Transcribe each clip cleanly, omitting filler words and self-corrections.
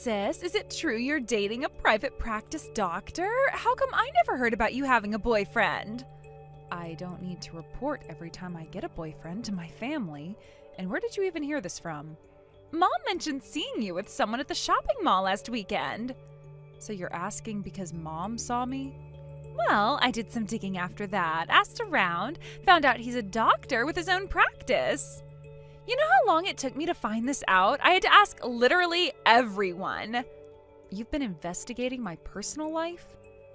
sis. Is it true you're dating a private practice doctor? How come I never heard about you having a boyfriend? I don't need to report every time I get a boyfriend to my family. And where did you even hear this from? Mom mentioned seeing you with someone at the shopping mall last weekend. So you're asking because Mom saw me? Well, I did some digging after that, asked around, found out he's a doctor with his own practice. You know how long it took me to find this out? I had to ask literally everyone. You've been investigating my personal life?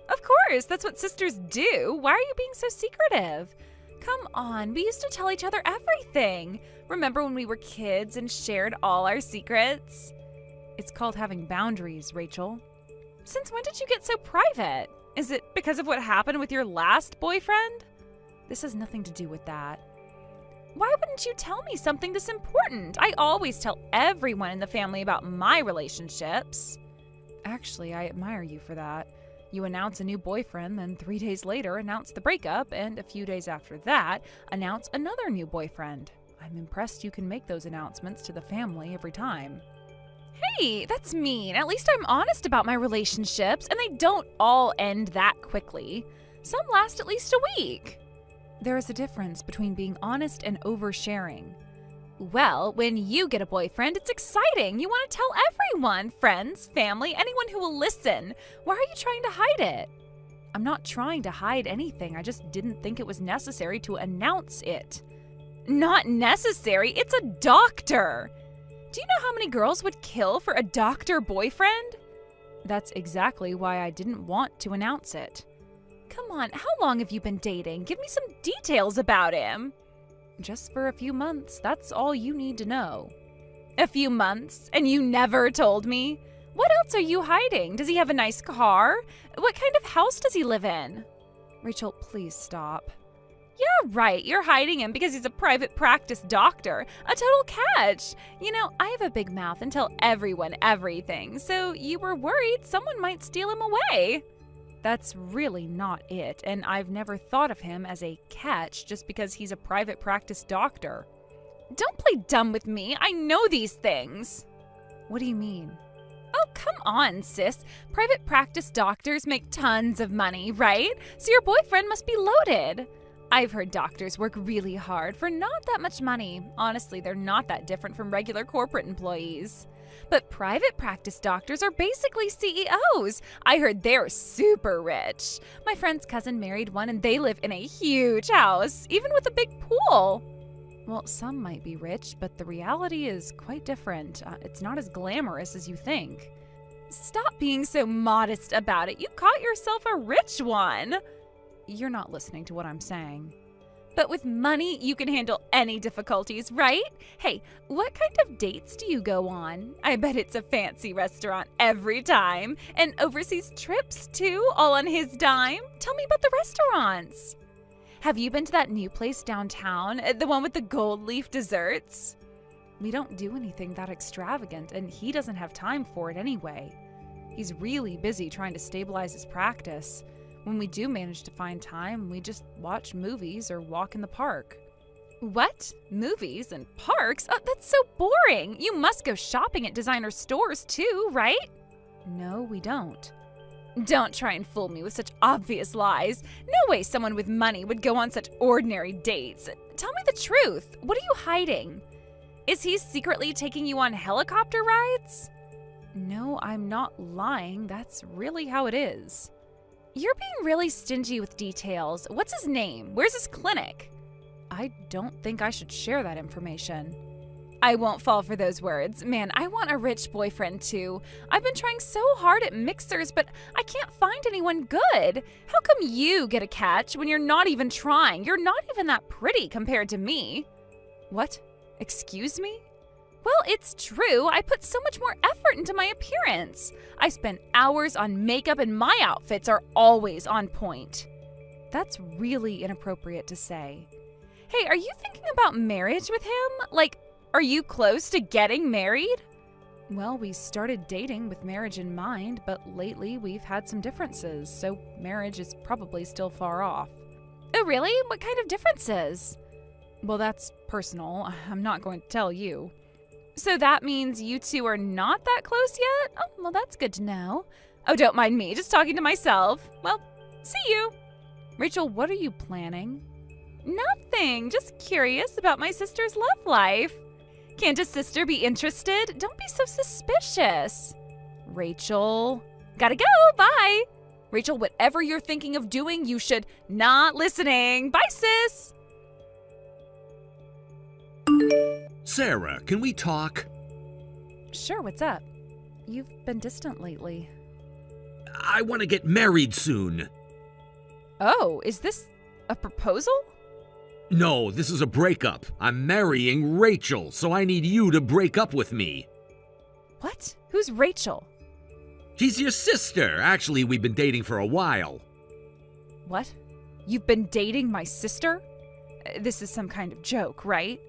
Of course, that's what sisters do. Why are you being so secretive? Come on, we used to tell each other everything. Remember when we were kids and shared all our secrets? It's called having boundaries, Rachel. Since when did you get so private? Is it because of what happened with your last boyfriend? This has nothing to do with that. Why wouldn't you tell me something this important? I always tell everyone in the family about my relationships. Actually, I admire you for that. You announce a new boyfriend, then 3 days later announce the breakup, and a few days after that, announce another new boyfriend. I'm impressed you can make those announcements to the family every time. Hey, that's mean. At least I'm honest about my relationships, and they don't all end that quickly. Some last at least a week. There is a difference between being honest and oversharing. Well, when you get a boyfriend, it's exciting. You want to tell everyone, friends, family, anyone who will listen. Why are you trying to hide it? I'm not trying to hide anything. I just didn't think it was necessary to announce it. Not necessary? It's a doctor. Do you know how many girls would kill for a doctor boyfriend? That's exactly why I didn't want to announce it. Come on, how long have you been dating? Give me some details about him. Just for a few months, that's all you need to know. A few months? And you never told me? What else are you hiding? Does he have a nice car? What kind of house does he live in? Rachel, please stop. Yeah, right. You're hiding him because he's a private practice doctor. A total catch. You know, I have a big mouth and tell everyone everything, so you were worried someone might steal him away. That's really not it, and I've never thought of him as a catch just because he's a private practice doctor. Don't play dumb with me. I know these things. What do you mean? Oh, come on, sis. Private practice doctors make tons of money, right? So your boyfriend must be loaded. I've heard doctors work really hard for not that much money. Honestly, they're not that different from regular corporate employees. But private practice doctors are basically CEOs. I heard they're super rich. My friend's cousin married one and they live in a huge house, even with a big pool. Well, some might be rich, but the reality is quite different. It's not as glamorous as you think. Stop being so modest about it. You caught yourself a rich one. You're not listening to what I'm saying. But with money, you can handle any difficulties, right? Hey, what kind of dates do you go on? I bet it's a fancy restaurant every time. And overseas trips, too, all on his dime. Tell me about the restaurants. Have you been to that new place downtown, the one with the gold leaf desserts? We don't do anything that extravagant, and he doesn't have time for it anyway. He's really busy trying to stabilize his practice. When we do manage to find time, we just watch movies or walk in the park. What? Movies and parks? Oh, that's so boring. You must go shopping at designer stores too, right? No, we don't. Don't try and fool me with such obvious lies. No way someone with money would go on such ordinary dates. Tell me the truth. What are you hiding? Is he secretly taking you on helicopter rides? No, I'm not lying. That's really how it is. You're being really stingy with details. What's his name? Where's his clinic? I don't think I should share that information. I won't fall for those words. Man, I want a rich boyfriend too. I've been trying so hard at mixers, but I can't find anyone good. How come you get a catch when you're not even trying? You're not even that pretty compared to me. What? Excuse me? Well, it's true. I put so much more effort into my appearance. I spend hours on makeup and my outfits are always on point. That's really inappropriate to say. Hey, are you thinking about marriage with him? Like, are you close to getting married? Well, we started dating with marriage in mind, but lately we've had some differences, so marriage is probably still far off. Oh, really? What kind of differences? Well, that's personal. I'm not going to tell you. So that means you two are not that close yet? Oh, well, that's good to know. Oh, don't mind me, just talking to myself. Well, see you. Rachel, what are you planning? Nothing, just curious about my sister's love life. Can't a sister be interested? Don't be so suspicious. Rachel, gotta go, bye. Rachel, whatever you're thinking of doing, you should not listening. Bye, sis. Sarah, can we talk? Sure, what's up? You've been distant lately. I want to get married soon. Oh, is this a proposal? No, this is a breakup. I'm marrying Rachel, so I need you to break up with me. What? Who's Rachel? She's your sister. Actually, we've been dating for a while. What? You've been dating my sister? This is some kind of joke, right?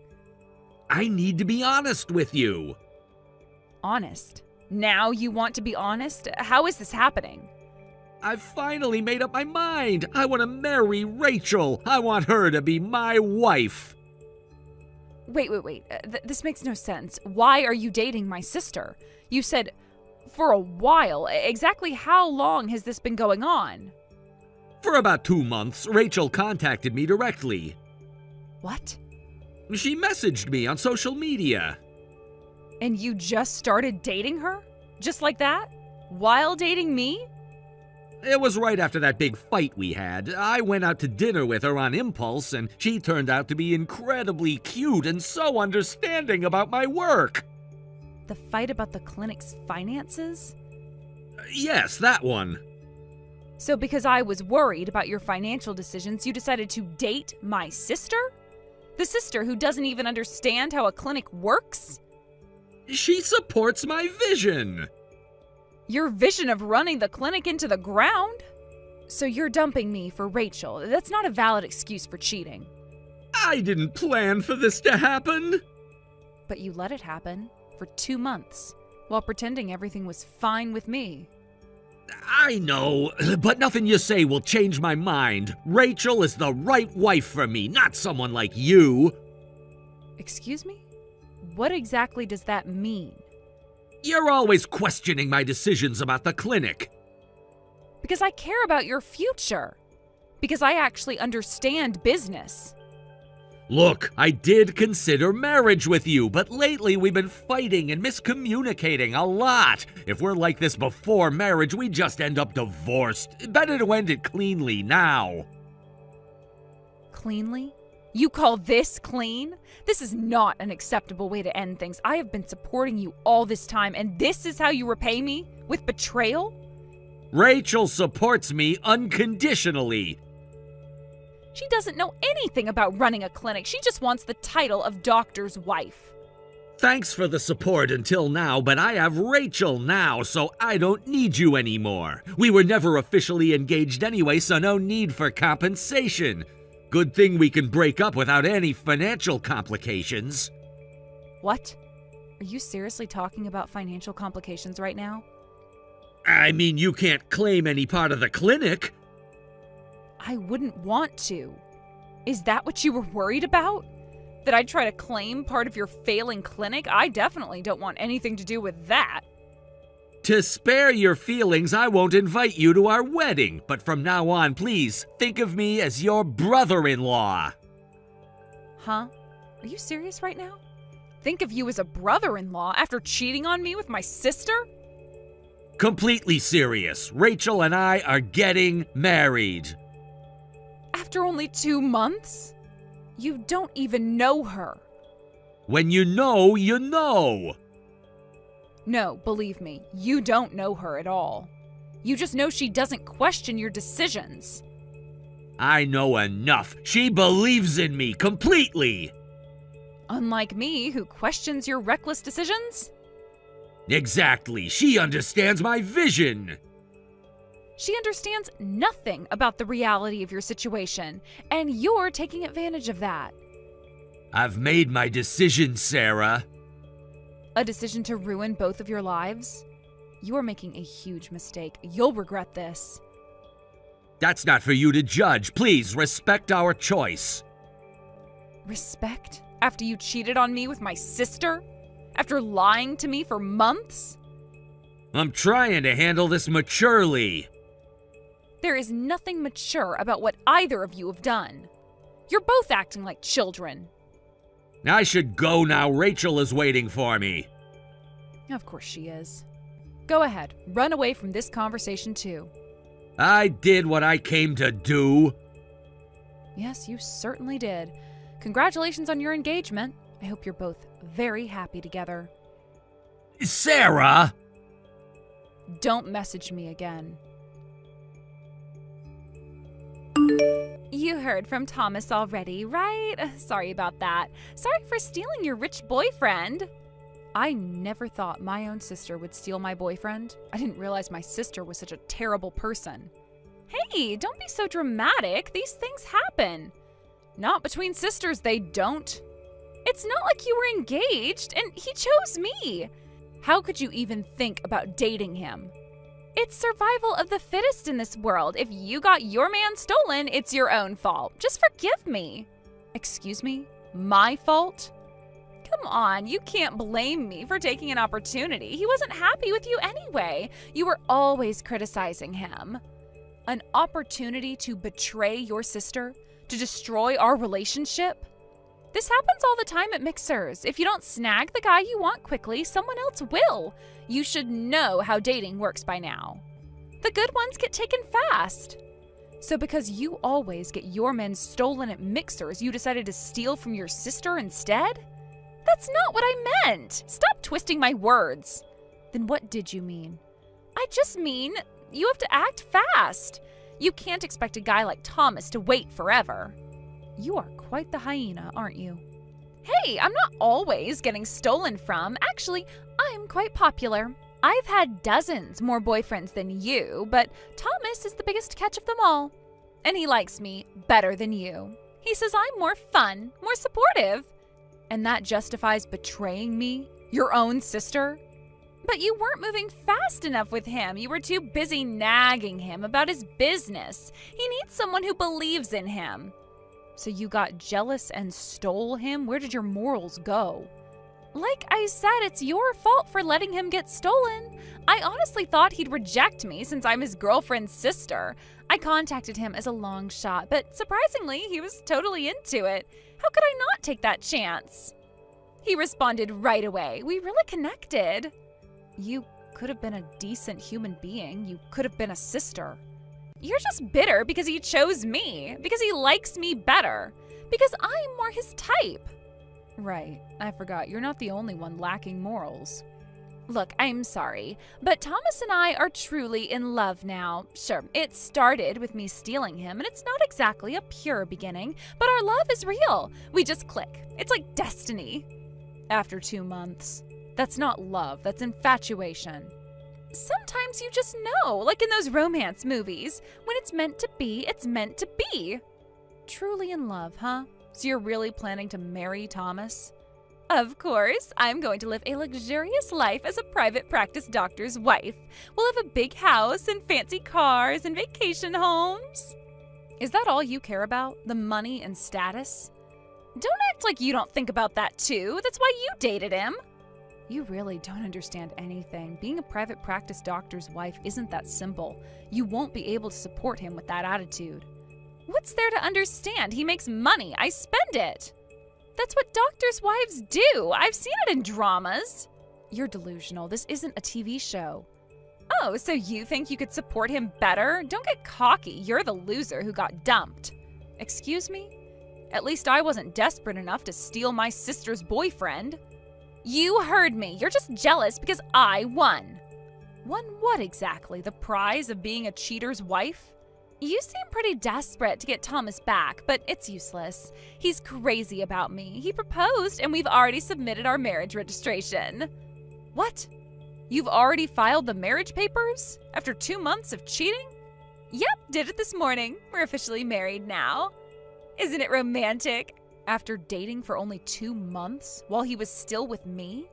I need to be honest with you. Honest? Now you want to be honest? How is this happening? I've finally made up my mind. I want to marry Rachel. I want her to be my wife. Wait. This makes no sense. Why are you dating my sister? You said for a while. Exactly how long has this been going on? For about 2 months, Rachel contacted me directly. What? She messaged me on social media. And you just started dating her? Just like that? While dating me? It was right after that big fight we had. I went out to dinner with her on impulse, and she turned out to be incredibly cute and so understanding about my work. The fight about the clinic's finances? Yes, that one. So because I was worried about your financial decisions, you decided to date my sister? The sister who doesn't even understand how a clinic works? She supports my vision. Your vision of running the clinic into the ground? So you're dumping me for Rachel. That's not a valid excuse for cheating. I didn't plan for this to happen. But you let it happen for 2 months while pretending everything was fine with me. I know, but nothing you say will change my mind. Rachel is the right wife for me, not someone like you. Excuse me? What exactly does that mean? You're always questioning my decisions about the clinic. Because I care about your future. Because I actually understand business. Look, I did consider marriage with you, but lately we've been fighting and miscommunicating a lot. If we're like this before marriage, we just end up divorced. Better to end it cleanly now. Cleanly? You call this clean? This is not an acceptable way to end things. I have been supporting you all this time, and this is how you repay me? With betrayal? Rachel supports me unconditionally. She doesn't know anything about running a clinic. She just wants the title of doctor's wife. Thanks for the support until now, but I have Rachel now, so I don't need you anymore. We were never officially engaged anyway, so no need for compensation. Good thing we can break up without any financial complications. What? Are you seriously talking about financial complications right now? I mean, you can't claim any part of the clinic. I wouldn't want to. Is that what you were worried about? That I'd try to claim part of your failing clinic? I definitely don't want anything to do with that. To spare your feelings, I won't invite you to our wedding, but from now on, please, think of me as your brother-in-law. Huh? Are you serious right now? Think of you as a brother-in-law after cheating on me with my sister? Completely serious. Rachel and I are getting married. After only 2 months? You don't even know her. When you know, you know. No, believe me, you don't know her at all. You just know she doesn't question your decisions. I know enough. She believes in me completely. Unlike me, who questions your reckless decisions? Exactly. She understands my vision. She understands nothing about the reality of your situation, and you're taking advantage of that. I've made my decision, Sarah. A decision to ruin both of your lives? You are making a huge mistake. You'll regret this. That's not for you to judge. Please respect our choice. Respect? After you cheated on me with my sister? After lying to me for months? I'm trying to handle this maturely. There is nothing mature about what either of you have done. You're both acting like children. I should go now. Rachel is waiting for me. Of course she is. Go ahead, run away from this conversation too. I did what I came to do. Yes, you certainly did. Congratulations on your engagement. I hope you're both very happy together. Sarah! Don't message me again. You heard from Thomas already, right? Sorry about that. Sorry for stealing your rich boyfriend. I never thought my own sister would steal my boyfriend. I didn't realize my sister was such a terrible person. Hey, don't be so dramatic. These things happen. Not between sisters, they don't. It's not like you were engaged, and he chose me. How could you even think about dating him? It's survival of the fittest in this world. If you got your man stolen, it's your own fault. Just forgive me. Excuse me? My fault? Come on, you can't blame me for taking an opportunity. He wasn't happy with you anyway. You were always criticizing him. An opportunity to betray your sister? To destroy our relationship? This happens all the time at mixers. If you don't snag the guy you want quickly, someone else will. You should know how dating works by now. The good ones get taken fast. So because you always get your men stolen at mixers, you decided to steal from your sister instead? That's not what I meant. Stop twisting my words. Then what did you mean? I just mean you have to act fast. You can't expect a guy like Thomas to wait forever. You are quite the hyena, aren't you? Hey, I'm not always getting stolen from. Actually, I'm quite popular. I've had dozens more boyfriends than you, but Thomas is the biggest catch of them all. And he likes me better than you. He says I'm more fun, more supportive. And that justifies betraying me, your own sister? But you weren't moving fast enough with him. You were too busy nagging him about his business. He needs someone who believes in him. So you got jealous and stole him? Where did your morals go? Like I said, it's your fault for letting him get stolen. I honestly thought he'd reject me since I'm his girlfriend's sister. I contacted him as a long shot, but surprisingly, he was totally into it. How could I not take that chance? He responded right away. We really connected. You could have been a decent human being. You could have been a sister. You're just bitter because he chose me, because he likes me better, because I'm more his type. Right, I forgot. You're not the only one lacking morals. Look, I'm sorry, but Thomas and I are truly in love now. Sure, it started with me stealing him, and it's not exactly a pure beginning, but our love is real. We just click. It's like destiny. After 2 months. That's not love, that's infatuation. Sometimes you just know, like in those romance movies. When it's meant to be, it's meant to be. Truly in love, huh? So you're really planning to marry Thomas? Of course, I'm going to live a luxurious life as a private practice doctor's wife. We'll have a big house and fancy cars and vacation homes. Is that all you care about? The money and status? Don't act like you don't think about that too. That's why you dated him. You really don't understand anything. Being a private practice doctor's wife isn't that simple. You won't be able to support him with that attitude. What's there to understand? He makes money. I spend it. That's what doctors' wives do. I've seen it in dramas. You're delusional. This isn't a TV show. Oh, so you think you could support him better? Don't get cocky. You're the loser who got dumped. Excuse me? At least I wasn't desperate enough to steal my sister's boyfriend. You heard me. You're just jealous because I won. Won what exactly? The prize of being a cheater's wife? You seem pretty desperate to get Thomas back, but it's useless. He's crazy about me. He proposed and we've already submitted our marriage registration. What? You've already filed the marriage papers? After 2 months of cheating? Yep, did it this morning. We're officially married now. Isn't it romantic? After dating for only 2 months, while he was still with me?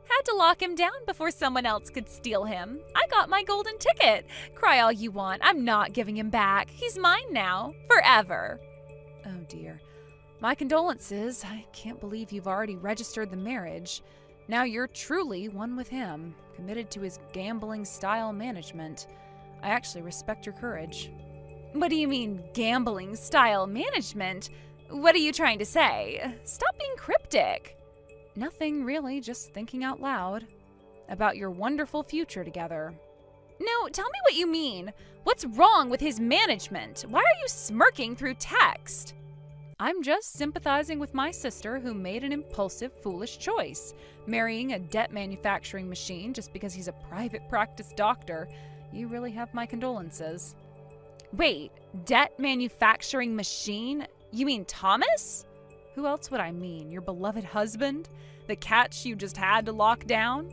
Had to lock him down before someone else could steal him. I got my golden ticket. Cry all you want. I'm not giving him back. He's mine now. Forever. Oh dear. My condolences. I can't believe you've already registered the marriage. Now you're truly one with him, committed to his gambling-style management. I actually respect your courage. What do you mean, gambling-style management? What are you trying to say? Stop being cryptic. Nothing really, just thinking out loud. About your wonderful future together. No, tell me what you mean. What's wrong with his management? Why are you smirking through text? I'm just sympathizing with my sister who made an impulsive, foolish choice. Marrying a debt manufacturing machine just because he's a private practice doctor. You really have my condolences. Wait, debt manufacturing machine? You mean Thomas? Who else would I mean? Your beloved husband? The catch you just had to lock down?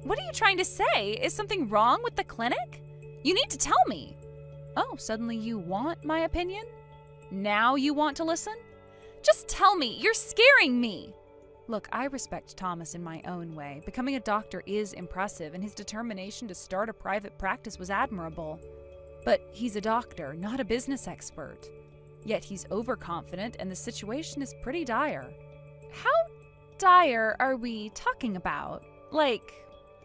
What are you trying to say? Is something wrong with the clinic? You need to tell me. Oh, suddenly you want my opinion? Now you want to listen? Just tell me. You're scaring me. Look, I respect Thomas in my own way. Becoming a doctor is impressive, and his determination to start a private practice was admirable. But he's a doctor, not a business expert. Yet he's overconfident, and the situation is pretty dire. How dire are we talking about? Like,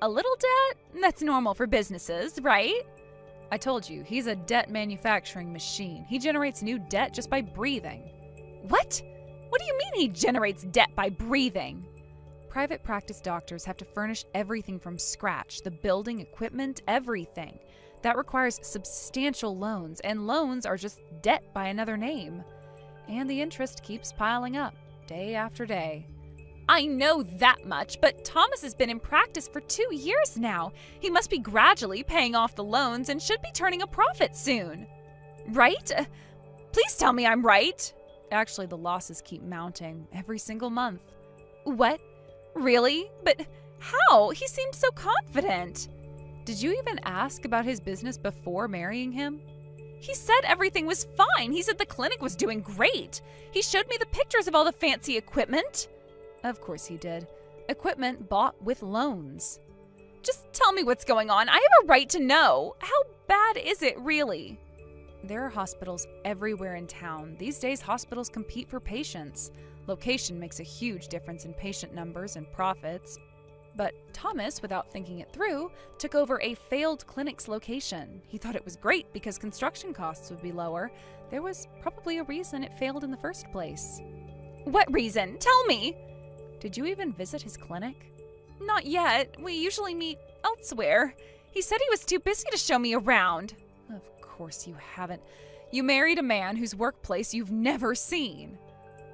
a little debt? That's normal for businesses, right? I told you, he's a debt manufacturing machine. He generates new debt just by breathing. What? What do you mean he generates debt by breathing? Private practice doctors have to furnish everything from scratch, the building, equipment, everything. That requires substantial loans, and loans are just debt by another name. And the interest keeps piling up, day after day. I know that much, but Thomas has been in practice for 2 years now. He must be gradually paying off the loans and should be turning a profit soon. Right? Please tell me I'm right. Actually, the losses keep mounting every single month. What? Really? But how? He seemed so confident. Did you even ask about his business before marrying him? He said everything was fine. He said the clinic was doing great. He showed me the pictures of all the fancy equipment. Of course he did. Equipment bought with loans. Just tell me what's going on. I have a right to know. How bad is it, really? There are hospitals everywhere in town. These days, hospitals compete for patients. Location makes a huge difference in patient numbers and profits. But Thomas, without thinking it through, took over a failed clinic's location. He thought it was great because construction costs would be lower. There was probably a reason it failed in the first place. What reason? Tell me! Did you even visit his clinic? Not yet. We usually meet elsewhere. He said he was too busy to show me around. Of course you haven't. You married a man whose workplace you've never seen.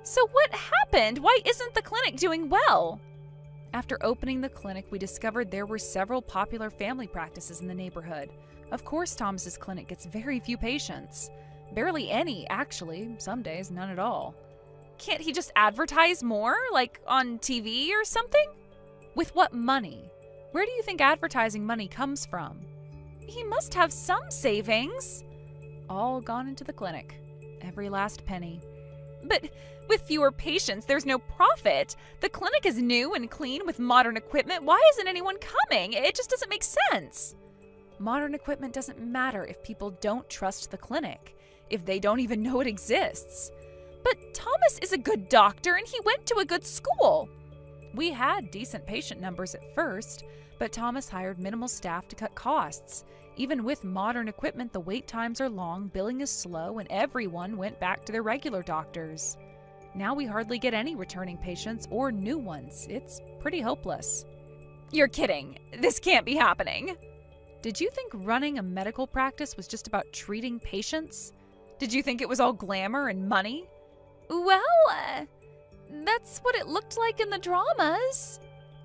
So what happened? Why isn't the clinic doing well? After opening the clinic, we discovered there were several popular family practices in the neighborhood. Of course, Thomas's clinic gets very few patients. Barely any, actually. Some days, none at all. Can't he just advertise more, like on TV or something? With what money? Where do you think advertising money comes from? He must have some savings. All gone into the clinic. Every last penny. But with fewer patients, there's no profit. The clinic is new and clean with modern equipment. Why isn't anyone coming? It just doesn't make sense. Modern equipment doesn't matter if people don't trust the clinic, if they don't even know it exists. But Thomas is a good doctor and he went to a good school. We had decent patient numbers at first, but Thomas hired minimal staff to cut costs. Even with modern equipment, the wait times are long, billing is slow, and everyone went back to their regular doctors. Now we hardly get any returning patients or new ones. It's pretty hopeless. You're kidding. This can't be happening. Did you think running a medical practice was just about treating patients? Did you think it was all glamour and money? Well, that's what it looked like in the dramas.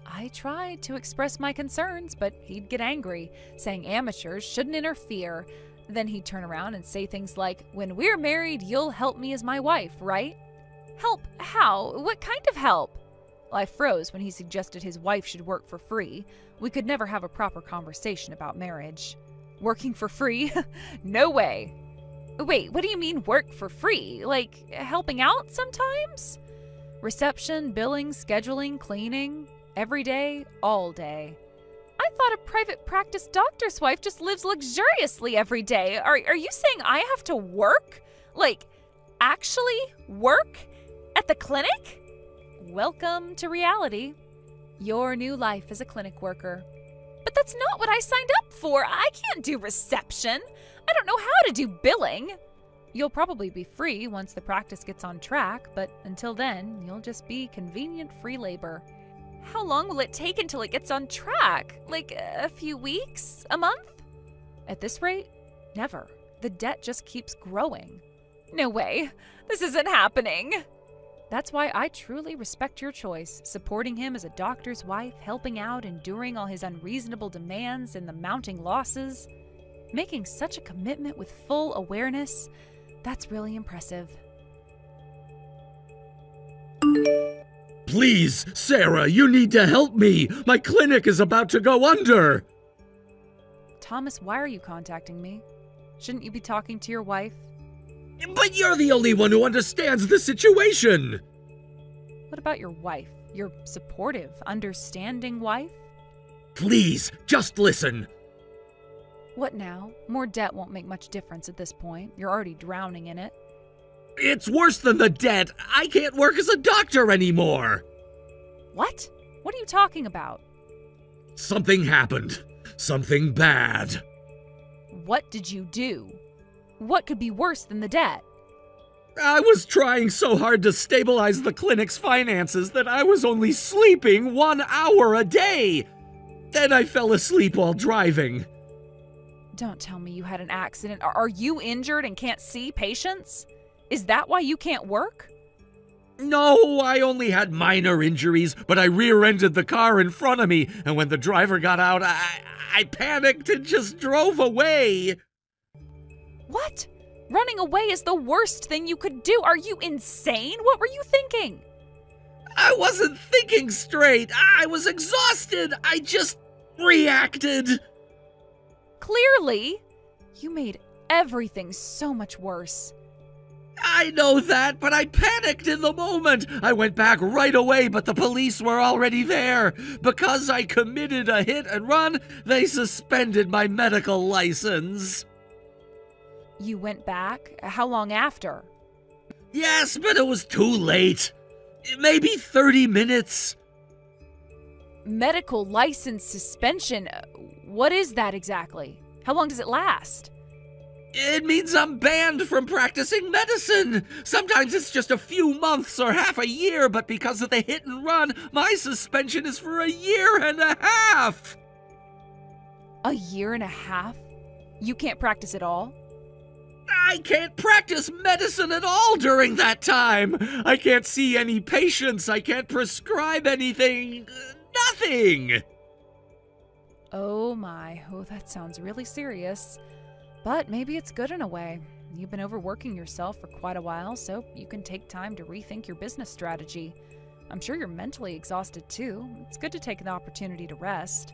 I tried to express my concerns, but he'd get angry, saying amateurs shouldn't interfere. Then he'd turn around and say things like, "When we're married, you'll help me as my wife, right?" Help? How? What kind of help? Well, I froze when he suggested his wife should work for free. We could never have a proper conversation about marriage. Working for free? No way. Wait, what do you mean work for free? Like helping out sometimes? Reception, billing, scheduling, cleaning. Every day, all day. I thought a private practice doctor's wife just lives luxuriously every day. Are you saying I have to work? Like, actually work? At the clinic? Welcome to reality. Your new life as a clinic worker. But that's not what I signed up for. I can't do reception. I don't know how to do billing. You'll probably be free once the practice gets on track, but until then, you'll just be convenient free labor. How long will it take until it gets on track? Like a few weeks? A month? At this rate, never. The debt just keeps growing. No way. This isn't happening. That's why I truly respect your choice, supporting him as a doctor's wife, helping out, enduring all his unreasonable demands and the mounting losses. Making such a commitment with full awareness, that's really impressive. Please, Sarah, you need to help me. My clinic is about to go under. Thomas, why are you contacting me? Shouldn't you be talking to your wife? But you're the only one who understands the situation. What about your wife? Your supportive, understanding wife? Please, just listen. What now? More debt won't make much difference at this point. You're already drowning in it. It's worse than the debt. I can't work as a doctor anymore. What? What are you talking about? Something happened. Something bad. What did you do? What could be worse than the debt? I was trying so hard to stabilize the clinic's finances that I was only sleeping 1 hour a day. Then I fell asleep while driving. Don't tell me you had an accident. Are you injured and can't see patients? Is that why you can't work? No, I only had minor injuries, but I rear-ended the car in front of me, and when the driver got out, I panicked and just drove away. What? Running away is the worst thing you could do. Are you insane? What were you thinking? I wasn't thinking straight. I was exhausted. I just reacted. Clearly, you made everything so much worse. I know that, but I panicked in the moment. I went back right away, but the police were already there. Because I committed a hit and run, they suspended my medical license. You went back? How long after? Yes, but it was too late. Maybe 30 minutes. Medical license suspension? What is that exactly? How long does it last? It means I'm banned from practicing medicine. Sometimes it's just a few months or half a year, but because of the hit and run, my suspension is for 1.5 years. A year and a half? You can't practice at all? I can't practice medicine at all during that time. I can't see any patients. I can't prescribe anything. Nothing. Oh my, that sounds really serious. But maybe it's good in a way. You've been overworking yourself for quite a while, so you can take time to rethink your business strategy. I'm sure you're mentally exhausted too. It's good to take an opportunity to rest.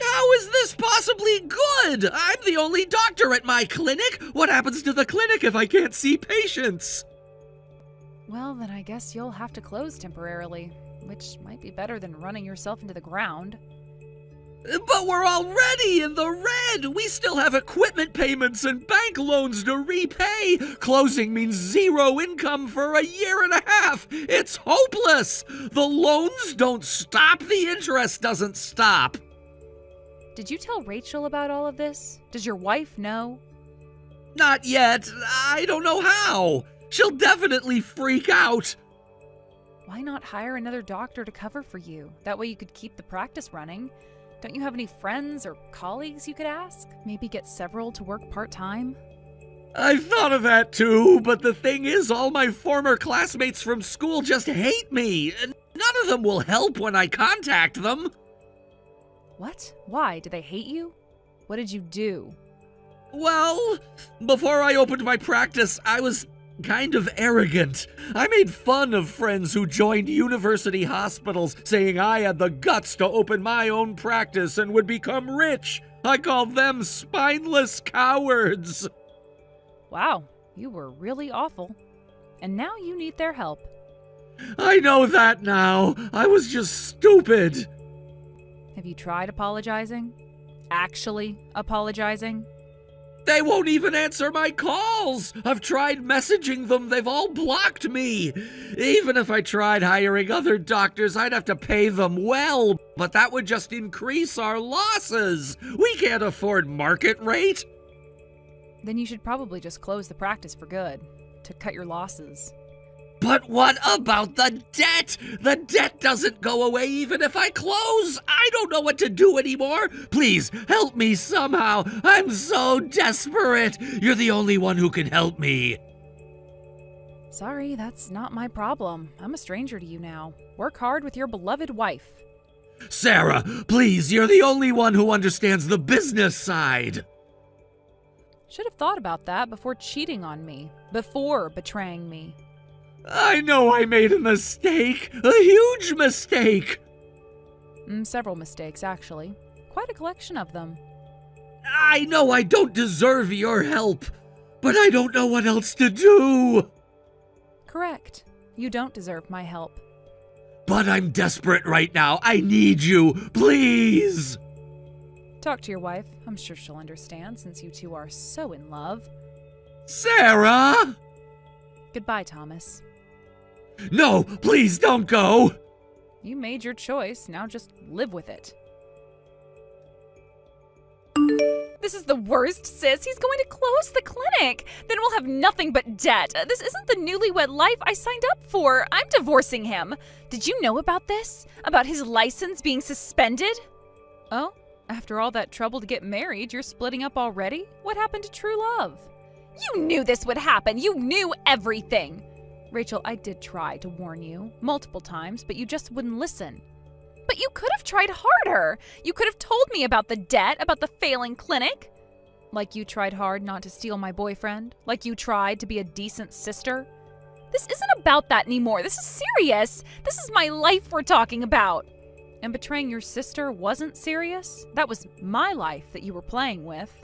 How is this possibly good? I'm the only doctor at my clinic. What happens to the clinic if I can't see patients? Well, then I guess you'll have to close temporarily, which might be better than running yourself into the ground. But we're already in the red! We still have equipment payments and bank loans to repay! Closing means 0 income for 1.5 years! It's hopeless! The loans don't stop, the interest doesn't stop! Did you tell Rachel about all of this? Does your wife know? Not yet. I don't know how. She'll definitely freak out. Why not hire another doctor to cover for you? That way you could keep the practice running. Don't you have any friends or colleagues you could ask? Maybe get several to work part-time? I've thought of that too, but the thing is, all my former classmates from school just hate me. None of them will help when I contact them. What? Why? Do they hate you? What did you do? Well, before I opened my practice, I was kind of arrogant. I made fun of friends who joined university hospitals, saying I had the guts to open my own practice and would become rich. I called them spineless cowards. Wow, you were really awful. And now you need their help. I know that now. I was just stupid. Have you tried apologizing? Actually apologizing? They won't even answer my calls. I've tried messaging them. They've all blocked me. Even if I tried hiring other doctors, I'd have to pay them well, but that would just increase our losses. We can't afford market rate. Then you should probably just close the practice for good, to cut your losses. But what about the debt? The debt doesn't go away even if I close. I don't know what to do anymore. Please, help me somehow. I'm so desperate. You're the only one who can help me. Sorry, that's not my problem. I'm a stranger to you now. Work hard with your beloved wife. Sarah, please, you're the only one who understands the business side. Should have thought about that before cheating on me, before betraying me. I know I made a mistake, a huge mistake. Several mistakes, actually. Quite a collection of them. I know I don't deserve your help, but I don't know what else to do. Correct. You don't deserve my help. But I'm desperate right now. I need you, please. Talk to your wife. I'm sure she'll understand since you two are so in love. Sarah! Goodbye, Thomas. No, please don't go. You made your choice. Now just live with it. This is the worst, sis. He's going to close the clinic. Then we'll have nothing but debt. This isn't the newlywed life I signed up for. I'm divorcing him. Did you know about this? About his license being suspended? Oh, after all that trouble to get married, you're splitting up already? What happened to true love? You knew this would happen. You knew everything. Rachel, I did try to warn you multiple times, but you just wouldn't listen. But you could have tried harder. You could have told me about the debt, about the failing clinic. Like you tried hard not to steal my boyfriend. Like you tried to be a decent sister. This isn't about that anymore. This is serious. This is my life we're talking about. And betraying your sister wasn't serious? That was my life that you were playing with.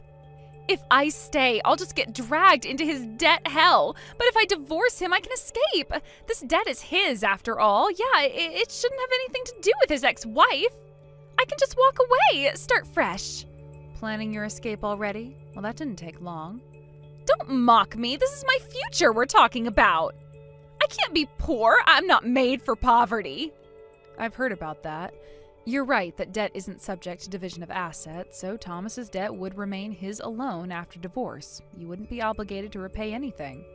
If I stay, I'll just get dragged into his debt hell. But if I divorce him, I can escape. This debt is his, after all. Yeah, it shouldn't have anything to do with his ex-wife. I can just walk away, start fresh. Planning your escape already? Well, that didn't take long. Don't mock me. This is my future we're talking about. I can't be poor. I'm not made for poverty. I've heard about that. You're right that debt isn't subject to division of assets, so Thomas's debt would remain his alone after divorce. You wouldn't be obligated to repay anything.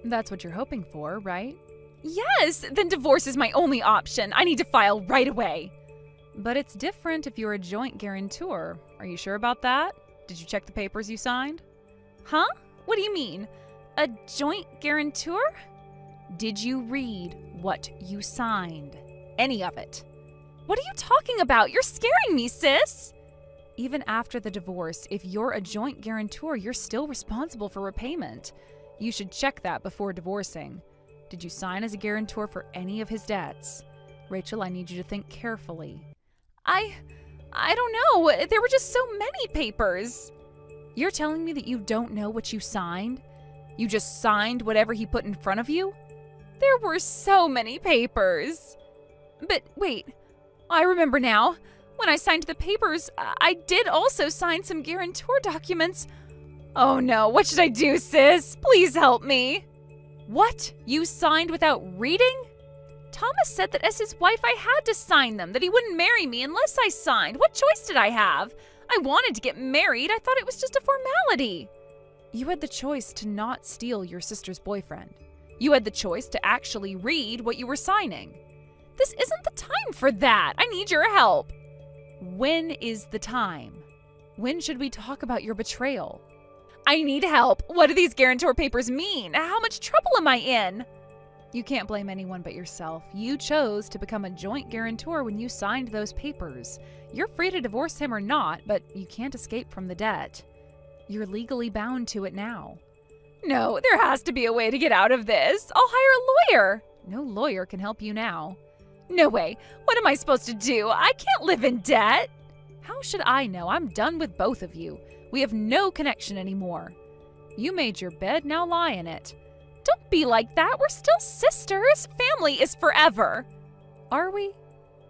That's what you're hoping for, right? Yes, then divorce is my only option. I need to file right away. But it's different if you're a joint guarantor. Are you sure about that? Did you check the papers you signed? Huh? What do you mean? A joint guarantor? Did you read what you signed? Any of it? What are you talking about? You're scaring me, sis! Even after the divorce, if you're a joint guarantor, you're still responsible for repayment. You should check that before divorcing. Did you sign as a guarantor for any of his debts? Rachel, I need you to think carefully. I don't know. There were just so many papers. You're telling me that you don't know what you signed? You just signed whatever he put in front of you? There were so many papers. But wait. I remember now. When I signed the papers, I did also sign some guarantor documents. Oh no, what should I do, sis? Please help me. What? You signed without reading? Thomas said that as his wife I had to sign them, that he wouldn't marry me unless I signed. What choice did I have? I wanted to get married. I thought it was just a formality. You had the choice to not steal your sister's boyfriend. You had the choice to actually read what you were signing. This isn't the time for that. I need your help. When is the time? When should we talk about your betrayal? I need help. What do these guarantor papers mean? How much trouble am I in? You can't blame anyone but yourself. You chose to become a joint guarantor when you signed those papers. You're free to divorce him or not, but you can't escape from the debt. You're legally bound to it now. No, there has to be a way to get out of this. I'll hire a lawyer. No lawyer can help you now. No way. What am I supposed to do? I can't live in debt. How should I know? I'm done with both of you. We have no connection anymore. You made your bed, now lie in it. Don't be like that. We're still sisters. Family is forever. Are we?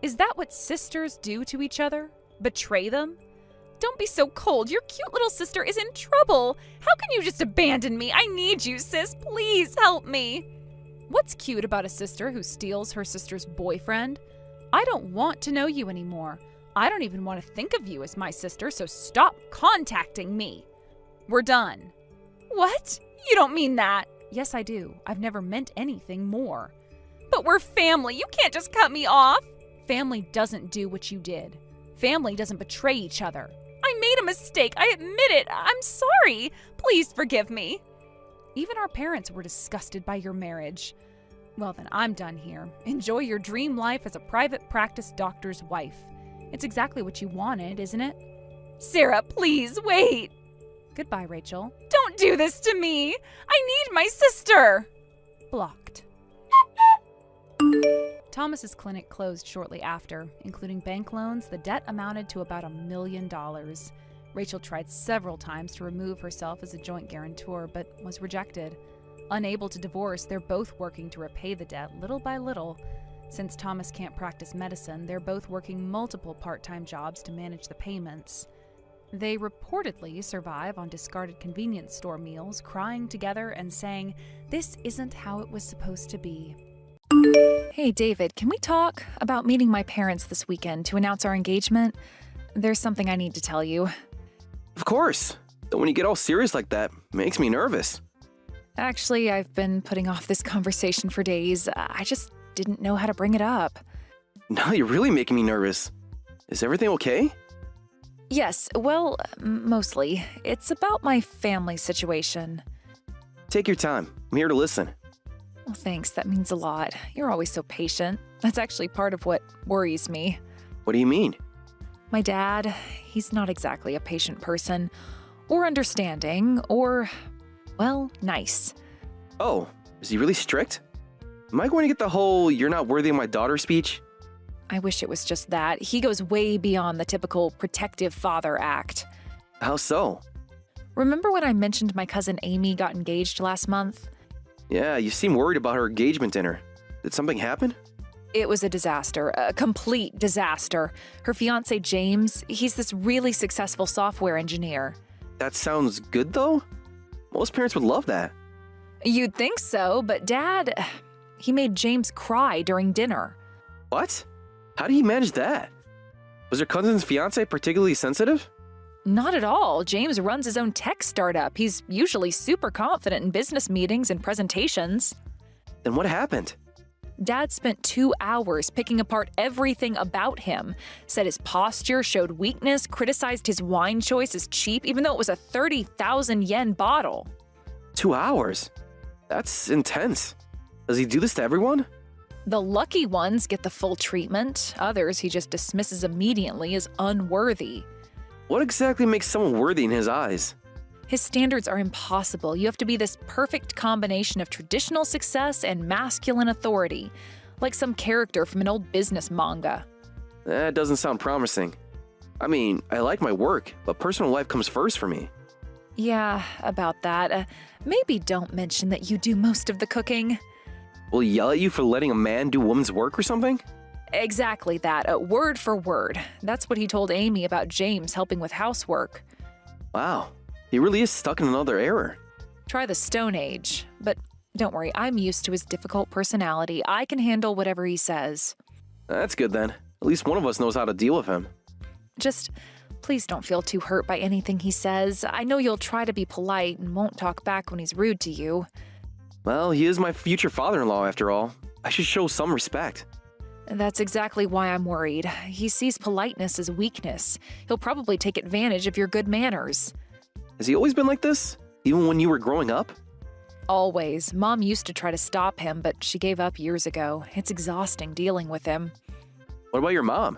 Is that what sisters do to each other? Betray them? Don't be so cold. Your cute little sister is in trouble. How can you just abandon me? I need you, sis. Please help me. What's cute about a sister who steals her sister's boyfriend? I don't want to know you anymore. I don't even want to think of you as my sister, so stop contacting me. We're done. What? You don't mean that. Yes, I do. I've never meant anything more. But we're family. You can't just cut me off. Family doesn't do what you did. Family doesn't betray each other. I made a mistake. I admit it. I'm sorry. Please forgive me. Even our parents were disgusted by your marriage. Well, then I'm done here. Enjoy your dream life as a private practice doctor's wife. It's exactly what you wanted, isn't it? Sarah, please, wait. Goodbye, Rachel. Don't do this to me. I need my sister. Blocked. Thomas's clinic closed shortly after. Including bank loans, the debt amounted to about $1 million. Rachel tried several times to remove herself as a joint guarantor, but was rejected. Unable to divorce, they're both working to repay the debt little by little. Since Thomas can't practice medicine, they're both working multiple part-time jobs to manage the payments. They reportedly survive on discarded convenience store meals, crying together and saying, "This isn't how it was supposed to be." Hey, David, can we talk about meeting my parents this weekend to announce our engagement? There's something I need to tell you. Of course. But when you get all serious like that, it makes me nervous. Actually, I've been putting off this conversation for days. I just didn't know how to bring it up. Now you're really making me nervous. Is everything okay? Yes, well, mostly. It's about my family situation. Take your time. I'm here to listen. Well, thanks. That means a lot. You're always so patient. That's actually part of what worries me. What do you mean? My dad, he's not exactly a patient person, or understanding, or, well, nice. Oh, is he really strict? Am I going to get the whole "you're not worthy of my daughter" speech? I wish it was just that. He goes way beyond the typical protective father act. How so? Remember when I mentioned my cousin Amy got engaged last month? Yeah, you seem worried about her engagement dinner. Did something happen? It was a disaster, a complete disaster. Her fiancé James, he's this really successful software engineer. That sounds good though? Most parents would love that. You'd think so, but Dad, he made James cry during dinner. What? How did he manage that? Was your cousin's fiancé particularly sensitive? Not at all. James runs his own tech startup. He's usually super confident in business meetings and presentations. Then what happened? Dad spent 2 hours picking apart everything about him. Said his posture showed weakness, criticized his wine choice as cheap, even though it was a 30,000 yen bottle. 2 hours? That's intense. Does he do this to everyone? The lucky ones get the full treatment. Others he just dismisses immediately as unworthy. What exactly makes someone worthy in his eyes? His standards are impossible. You have to be this perfect combination of traditional success and masculine authority, like some character from an old business manga. That doesn't sound promising. I mean, I like my work, but personal life comes first for me. Yeah, about that. Maybe don't mention that you do most of the cooking. Will he yell at you for letting a man do woman's work or something? Exactly that, word for word. That's what he told Amy about James helping with housework. Wow, he really is stuck in another era. Try the Stone Age. But don't worry, I'm used to his difficult personality. I can handle whatever he says. That's good then. At least one of us knows how to deal with him. Just please don't feel too hurt by anything he says. I know you'll try to be polite and won't talk back when he's rude to you. Well, he is my future father-in-law after all. I should show some respect. That's exactly why I'm worried. He sees politeness as weakness. He'll probably take advantage of your good manners. Has he always been like this? Even when you were growing up? Always. Mom used to try to stop him, but she gave up years ago. It's exhausting dealing with him. What about your mom?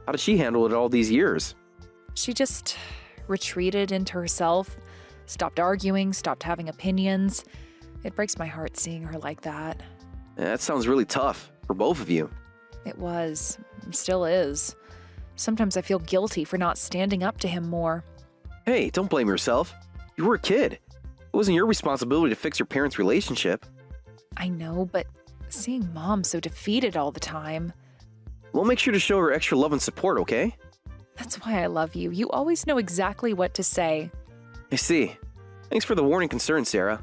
How did she handle it all these years? She just retreated into herself, stopped arguing, stopped having opinions. It breaks my heart seeing her like that. That sounds really tough for both of you. It was. Still is. Sometimes I feel guilty for not standing up to him more. Hey, don't blame yourself. You were a kid. It wasn't your responsibility to fix your parents' relationship. I know, but seeing Mom so defeated all the time. We'll make sure to show her extra love and support, okay? That's why I love you. You always know exactly what to say. I see. Thanks for the warning concern, Sarah.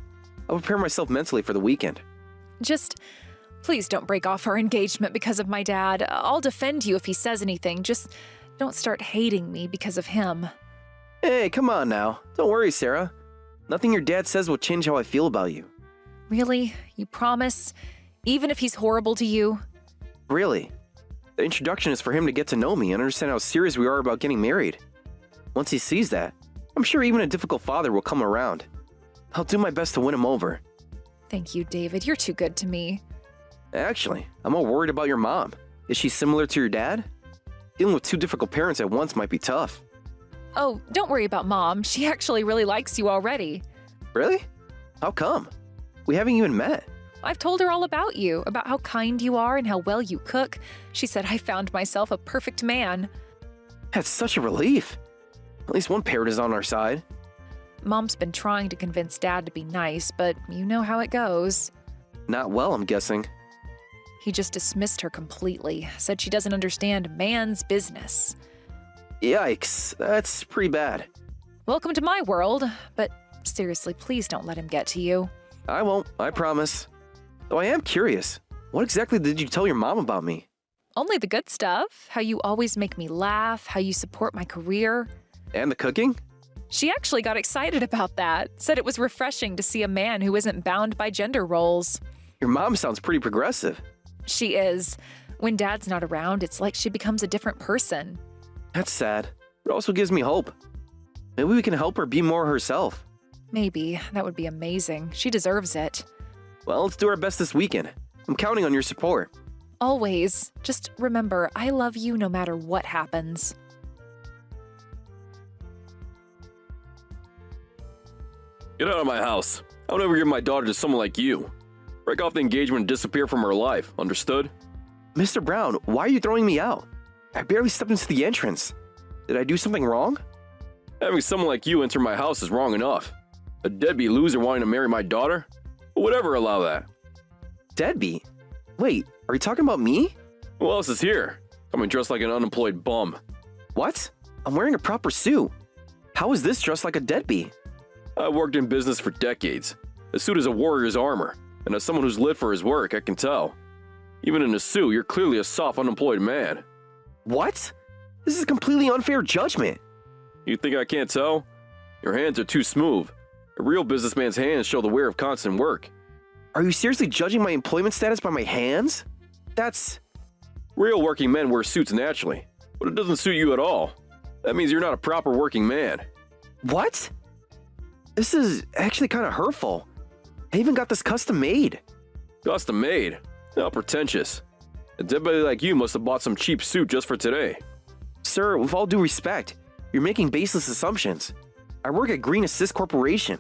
I'll prepare myself mentally for the weekend. Just, please don't break off our engagement because of my dad. I'll defend you if he says anything. Just don't start hating me because of him. Hey, come on now. Don't worry, Sarah. Nothing your dad says will change how I feel about you. Really? You promise? Even if he's horrible to you? Really. The introduction is for him to get to know me and understand how serious we are about getting married. Once he sees that, I'm sure even a difficult father will come around. I'll do my best to win him over. Thank you, David. You're too good to me. Actually, I'm more worried about your mom. Is she similar to your dad? Dealing with two difficult parents at once might be tough. Oh, don't worry about Mom. She actually really likes you already. Really? How come? We haven't even met. I've told her all about you, about how kind you are and how well you cook. She said I found myself a perfect man. That's such a relief. At least one parent is on our side. Mom's been trying to convince Dad to be nice, but you know how it goes. Not well, I'm guessing. He just dismissed her completely, said she doesn't understand man's business. Yikes, that's pretty bad. Welcome to my world, but seriously, please don't let him get to you. I won't, I promise. Though I am curious, what exactly did you tell your mom about me? Only the good stuff, how you always make me laugh, how you support my career. And the cooking? She actually got excited about that, said it was refreshing to see a man who isn't bound by gender roles. Your mom sounds pretty progressive. She is. When Dad's not around, it's like she becomes a different person. That's sad, but also gives me hope. Maybe we can help her be more herself. Maybe. That would be amazing. She deserves it. Well, let's do our best this weekend. I'm counting on your support. Always. Just remember, I love you no matter what happens. Get out of my house. I'll never give my daughter to someone like you. Break off the engagement and disappear from her life, understood? Mr. Brown, why are you throwing me out? I barely stepped into the entrance. Did I do something wrong? Having someone like you enter my house is wrong enough. A deadbeat loser wanting to marry my daughter? Who would ever allow that? Deadbeat? Wait, are you talking about me? Who else is here? Coming dressed like an unemployed bum. What? I'm wearing a proper suit. How is this dressed like a deadbeat? I've worked in business for decades. A suit is a warrior's armor, and as someone who's lived for his work, I can tell. Even in a suit, you're clearly a soft, unemployed man. What? This is a completely unfair judgment. You think I can't tell? Your hands are too smooth. A real businessman's hands show the wear of constant work. Are you seriously judging my employment status by my hands? That's... Real working men wear suits naturally, but it doesn't suit you at all. That means you're not a proper working man. What? This is actually kind of hurtful. I even got this custom made. Custom made? How pretentious. A deadbeat like you must have bought some cheap suit just for today. Sir, with all due respect, you're making baseless assumptions. I work at Green Assist Corporation.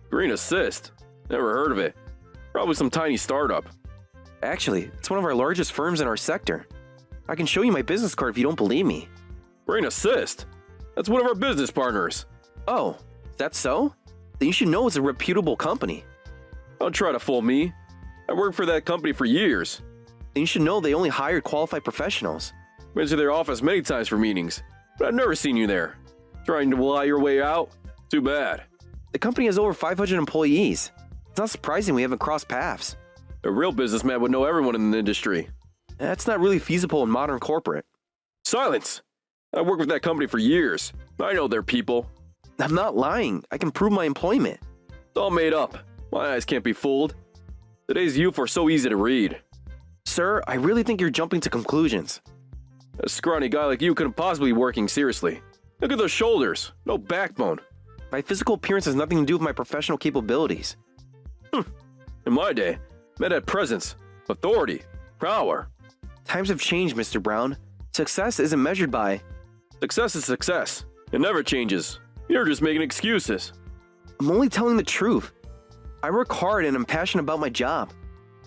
Green Assist? Never heard of it. Probably some tiny startup. Actually, it's one of our largest firms in our sector. I can show you my business card if you don't believe me. Green Assist? That's one of our business partners. Oh, is that so? Then you should know it's a reputable company. Don't try to fool me. I worked for that company for years. Then you should know they only hired qualified professionals. Been to their office many times for meetings, but I've never seen you there. Trying to lie your way out? Too bad. The company has over 500 employees. It's not surprising we haven't crossed paths. A real businessman would know everyone in the industry. That's not really feasible in modern corporate. Silence! I worked with that company for years. I know their people. I'm not lying. I can prove my employment. It's all made up. My eyes can't be fooled. Today's youth are so easy to read. Sir, I really think you're jumping to conclusions. A scrawny guy like you couldn't possibly be working seriously. Look at those shoulders. No backbone. My physical appearance has nothing to do with my professional capabilities. In my day, men had presence, authority, power. Times have changed, Mr. Brown. Success isn't measured by... Success is success. It never changes. You're just making excuses. I'm only telling the truth. I work hard and I'm passionate about my job.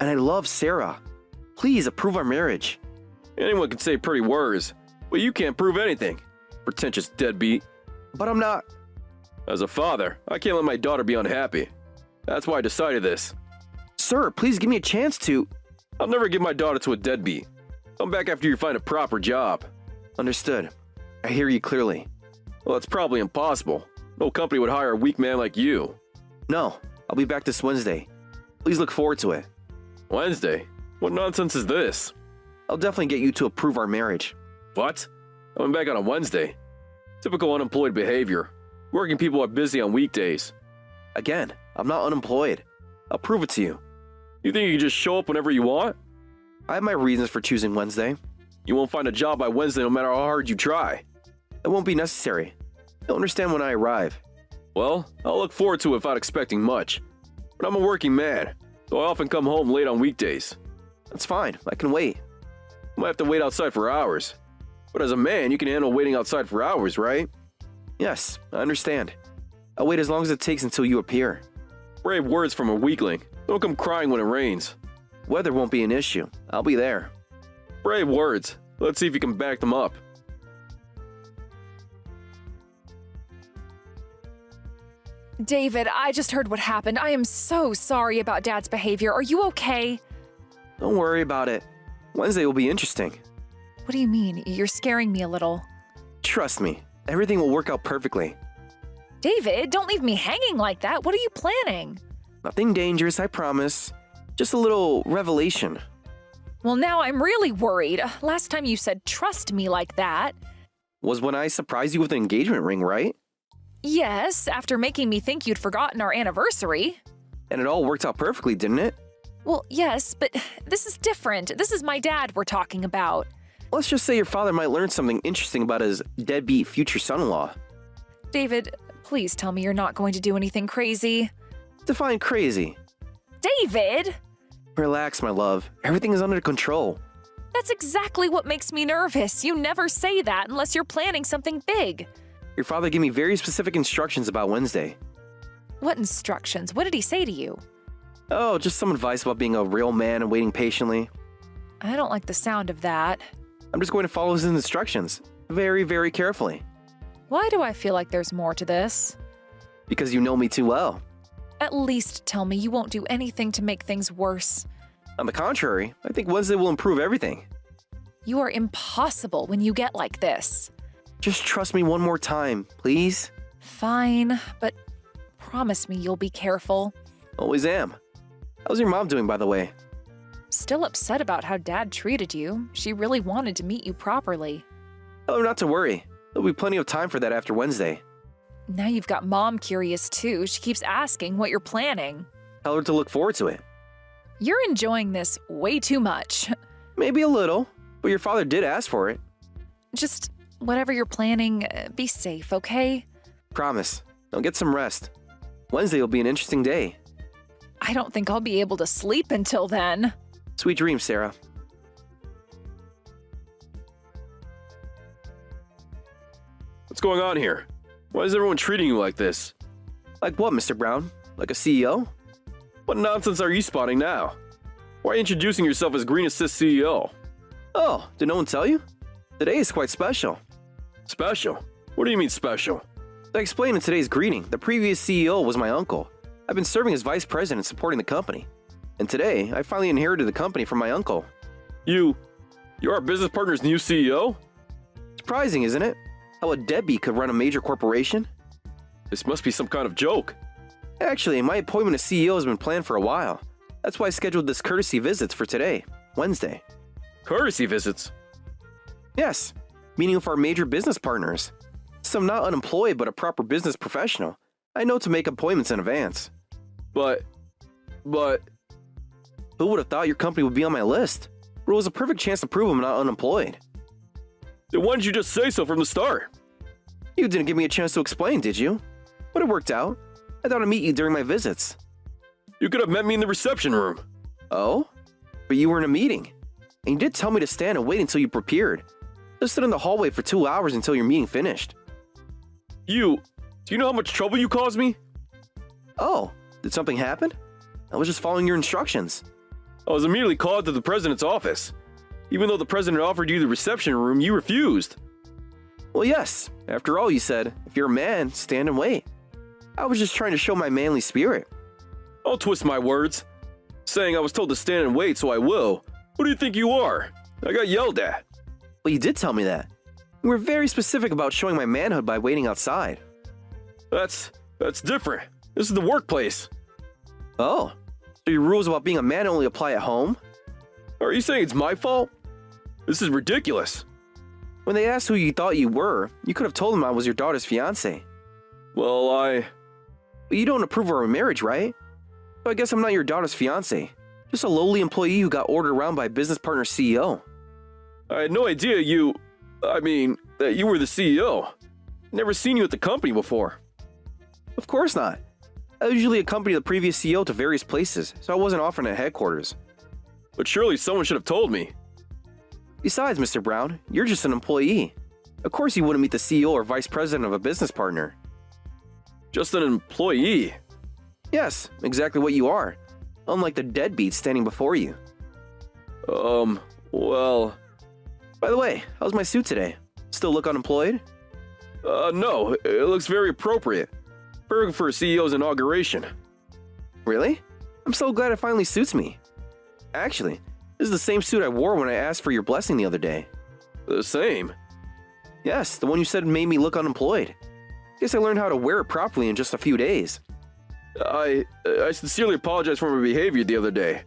And I love Sarah. Please approve our marriage. Anyone can say pretty words, but you can't prove anything. Pretentious deadbeat. But I'm not... As a father, I can't let my daughter be unhappy. That's why I decided this. Sir, please give me a chance to... I'll never give my daughter to a deadbeat. Come back after you find a proper job. Understood. I hear you clearly. Well, that's probably impossible. No company would hire a weak man like you. No, I'll be back this Wednesday. Please look forward to it. Wednesday? What nonsense is this? I'll definitely get you to approve our marriage. What? Coming back on a Wednesday? Typical unemployed behavior. Working people are busy on weekdays. Again, I'm not unemployed. I'll prove it to you. You think you can just show up whenever you want? I have my reasons for choosing Wednesday. You won't find a job by Wednesday no matter how hard you try. It won't be necessary. You'll understand when I arrive. Well, I'll look forward to it without expecting much. But I'm a working man, so I often come home late on weekdays. That's fine. I can wait. I might have to wait outside for hours. But as a man, you can handle waiting outside for hours, right? Yes, I understand. I'll wait as long as it takes until you appear. Brave words from a weakling. Don't come crying when it rains. Weather won't be an issue. I'll be there. Brave words. Let's see if you can back them up. David, I just heard what happened. I am so sorry about Dad's behavior. Are you okay? Don't worry about it. Wednesday will be interesting. What do you mean? You're scaring me a little. Trust me, everything will work out perfectly. David, don't leave me hanging like that. What are you planning? Nothing dangerous, I promise. Just a little revelation. Well, now I'm really worried. Last time you said trust me like that. Was when I surprised you with an engagement ring, right? Yes, after making me think you'd forgotten our anniversary. And it all worked out perfectly, didn't it? Well, yes, but this is different. This is my dad we're talking about. Let's just say your father might learn something interesting about his deadbeat future son-in-law. David, please tell me you're not going to do anything crazy. Define crazy. David! Relax, my love. Everything is under control. That's exactly what makes me nervous. You never say that unless you're planning something big. Your father gave me very specific instructions about Wednesday. What instructions? What did he say to you? Oh, just some advice about being a real man and waiting patiently. I don't like the sound of that. I'm just going to follow his instructions. Very, very carefully. Why do I feel like there's more to this? Because you know me too well. At least tell me you won't do anything to make things worse. On the contrary, I think Wednesday will improve everything. You are impossible when you get like this. Just trust me one more time, please. Fine, but promise me you'll be careful. Always am. How's your mom doing, by the way? Still upset about how Dad treated you. She really wanted to meet you properly. Tell her not to worry. There'll be plenty of time for that after Wednesday. Now you've got Mom curious too. She keeps asking what you're planning. Tell her to look forward to it. You're enjoying this way too much. Maybe a little, but your father did ask for it. Just whatever you're planning, be safe, okay? Promise. Now get some rest. Wednesday will be an interesting day. I don't think I'll be able to sleep until then. Sweet dreams, Sarah. What's going on here? Why is everyone treating you like this? Like what, Mr. Brown? Like a CEO? What nonsense are you spotting now? Why are you introducing yourself as Green Assist CEO? Oh, did no one tell you? Today is quite special. Special? What do you mean special? I explained in today's greeting, the previous CEO was my uncle. I've been serving as vice president supporting the company. And today, I finally inherited the company from my uncle. You're our business partner's new CEO? Surprising, isn't it? How a deadbeat could run a major corporation? This must be some kind of joke. Actually, my appointment as CEO has been planned for a while. That's why I scheduled this courtesy visits for today, Wednesday. Courtesy visits? Yes, meeting with our major business partners. So I'm not unemployed but a proper business professional. I know to make appointments in advance. But... Who would have thought your company would be on my list? But it was a perfect chance to prove I'm not unemployed. Then why didn't you just say so from the start? You didn't give me a chance to explain, did you? But it worked out. I thought I'd meet you during my visits. You could have met me in the reception room. Oh? But you were in a meeting. And you did tell me to stand and wait until you prepared. Just stood in the hallway for 2 hours until your meeting finished. Do you know how much trouble you caused me? Oh, did something happen? I was just following your instructions. I was immediately called to the president's office. Even though the president offered you the reception room, you refused. Well, yes. After all, you said, if you're a man, stand and wait. I was just trying to show my manly spirit. Don't twist my words. Saying I was told to stand and wait, so I will. Who do you think you are? I got yelled at. Well, you did tell me that. You were very specific about showing my manhood by waiting outside. That's different. This is the workplace. Oh, so your rules about being a man only apply at home? Are you saying it's my fault? This is ridiculous. When they asked who you thought you were, you could have told them I was your daughter's fiancé. Well, But you don't approve of our marriage, right? So I guess I'm not your daughter's fiancé. Just a lowly employee who got ordered around by a business partner CEO. I had no idea that you were the CEO. Never seen you at the company before. Of course not. I usually accompany the previous CEO to various places, so I wasn't often at headquarters. But surely someone should have told me. Besides, Mr. Brown, you're just an employee. Of course you wouldn't meet the CEO or vice president of a business partner. Just an employee. Yes, exactly what you are. Unlike the deadbeat standing before you. Well... By the way, how's my suit today? Still look unemployed? No, it looks very appropriate. Perfect for a CEO's inauguration. Really? I'm so glad it finally suits me. Actually, this is the same suit I wore when I asked for your blessing the other day. The same? Yes, the one you said made me look unemployed. Guess I learned how to wear it properly in just a few days. I sincerely apologize for my behavior the other day.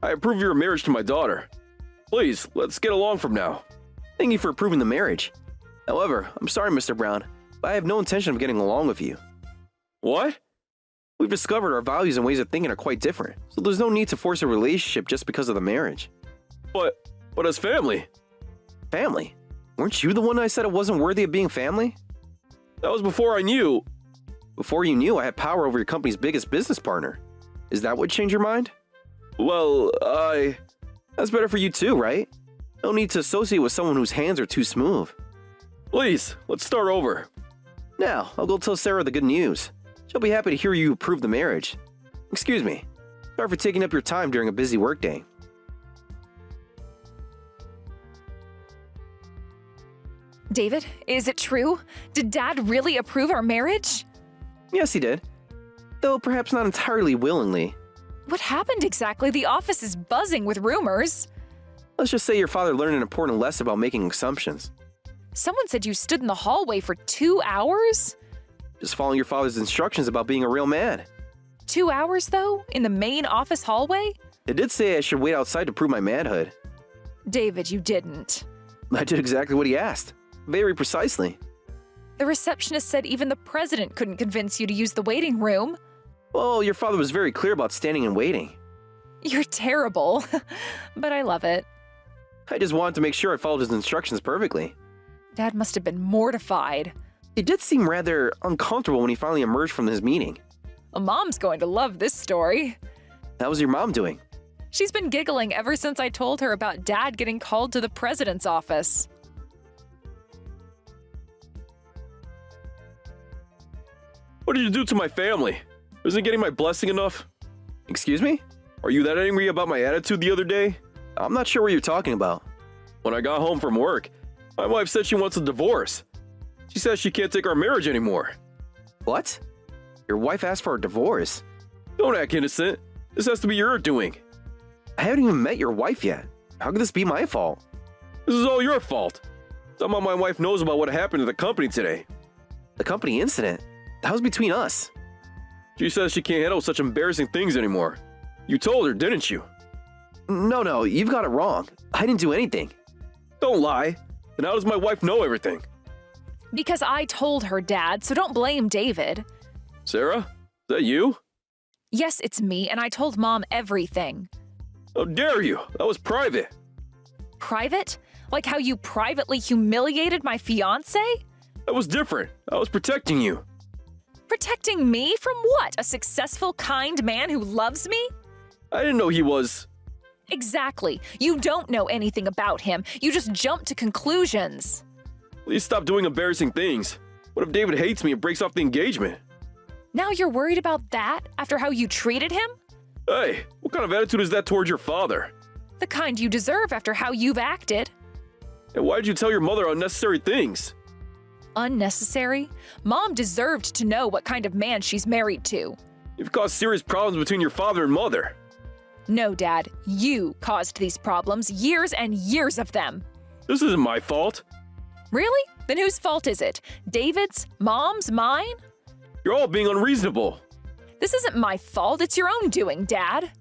I approve of your marriage to my daughter. Please, let's get along from now. Thank you for approving the marriage. However, I'm sorry, Mr. Brown, but I have no intention of getting along with you. What? We've discovered our values and ways of thinking are quite different, so there's no need to force a relationship just because of the marriage. But as family. Family? Weren't you the one I said it wasn't worthy of being family? That was before I knew. Before you knew I had power over your company's biggest business partner. Is that what changed your mind? Well, That's better for you too, right? No need to associate with someone whose hands are too smooth. Please, let's start over. Now, I'll go tell Sarah the good news. She'll be happy to hear you approve the marriage. Excuse me. Sorry for taking up your time during a busy workday. David, is it true? Did Dad really approve our marriage? Yes, he did. Though perhaps not entirely willingly. What happened exactly? The office is buzzing with rumors. Let's just say your father learned an important lesson about making assumptions. Someone said you stood in the hallway for 2 hours? Just following your father's instructions about being a real man. 2 hours, though? In the main office hallway? It did say I should wait outside to prove my manhood. David, you didn't. I did exactly what he asked. Very precisely. The receptionist said even the president couldn't convince you to use the waiting room. Well, your father was very clear about standing and waiting. You're terrible, but I love it. I just wanted to make sure I followed his instructions perfectly. Dad must have been mortified. He did seem rather uncomfortable when he finally emerged from his meeting. Mom's going to love this story. How was your mom doing? She's been giggling ever since I told her about Dad getting called to the president's office. What did you do to my family? Isn't getting my blessing enough? Excuse me? Are you that angry about my attitude the other day? I'm not sure what you're talking about. When I got home from work, my wife said she wants a divorce. She says she can't take our marriage anymore. What? Your wife asked for a divorce? Don't act innocent. This has to be your doing. I haven't even met your wife yet. How could this be my fault? This is all your fault. Somehow my wife knows about what happened to the company today. The company incident? That was between us. She says she can't handle such embarrassing things anymore. You told her, didn't you? No, you've got it wrong. I didn't do anything. Don't lie. Then how does my wife know everything? Because I told her, Dad, so don't blame David. Sarah? Is that you? Yes, it's me, and I told Mom everything. How dare you? That was private. Private? Like how you privately humiliated my fiancé? That was different. I was protecting you. Protecting me from what? A successful, kind man who loves me? I didn't know he was... Exactly. You don't know anything about him. You just jump to conclusions. Please stop doing embarrassing things. What if David hates me and breaks off the engagement? Now you're worried about that after how you treated him? Hey, what kind of attitude is that towards your father? The kind you deserve after how you've acted. And why did you tell your mother unnecessary things? Unnecessary? Mom deserved to know what kind of man she's married to. You've caused serious problems between your father and mother. No, Dad. You caused these problems, years and years of them. This isn't my fault. Really? Then whose fault is it? David's? Mom's? Mine? You're all being unreasonable. This isn't my fault, it's your own doing, Dad.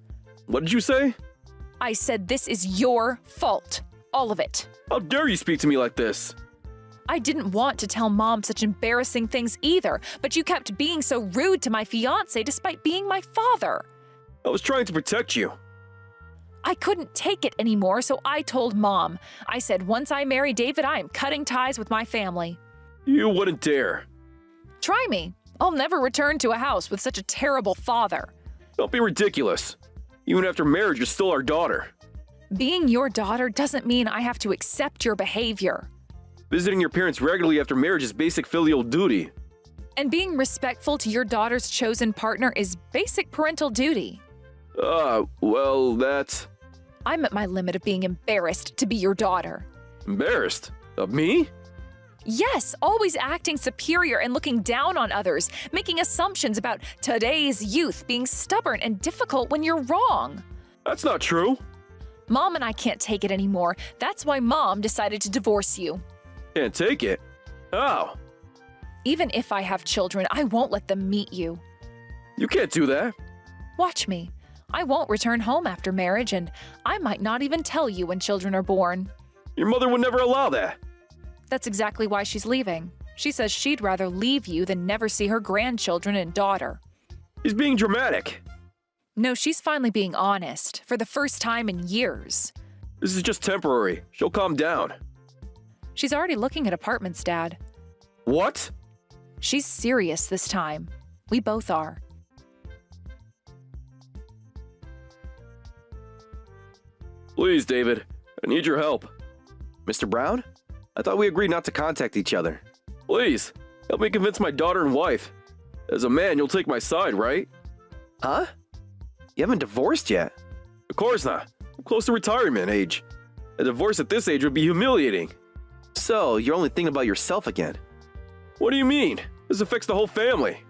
What did you say? I said this is your fault. All of it. How dare you speak to me like this? I didn't want to tell Mom such embarrassing things either, but you kept being so rude to my fiancé despite being my father. I was trying to protect you. I couldn't take it anymore, so I told Mom. I said once I marry David, I am cutting ties with my family. You wouldn't dare. Try me. I'll never return to a house with such a terrible father. Don't be ridiculous. Even after marriage, you're still our daughter. Being your daughter doesn't mean I have to accept your behavior. Visiting your parents regularly after marriage is basic filial duty. And being respectful to your daughter's chosen partner is basic parental duty. Well, that's... I'm at my limit of being embarrassed to be your daughter. Embarrassed? Of me? Yes, always acting superior and looking down on others, making assumptions about today's youth being stubborn and difficult when you're wrong. That's not true. Mom and I can't take it anymore. That's why Mom decided to divorce you. Can't take it. How? Even if I have children, I won't let them meet you. You can't do that. Watch me. I won't return home after marriage, and I might not even tell you when children are born. Your mother would never allow that. That's exactly why she's leaving. She says she'd rather leave you than never see her grandchildren and daughter. He's being dramatic. No, she's finally being honest, for the first time in years. This is just temporary. She'll calm down. She's already looking at apartments, Dad. What? She's serious this time. We both are. Please, David. I need your help. Mr. Brown? I thought we agreed not to contact each other. Please, help me convince my daughter and wife. As a man, you'll take my side, right? Huh? You haven't divorced yet. Of course not. I'm close to retirement age. A divorce at this age would be humiliating. So, you're only thinking about yourself again. What do you mean? This affects the whole family.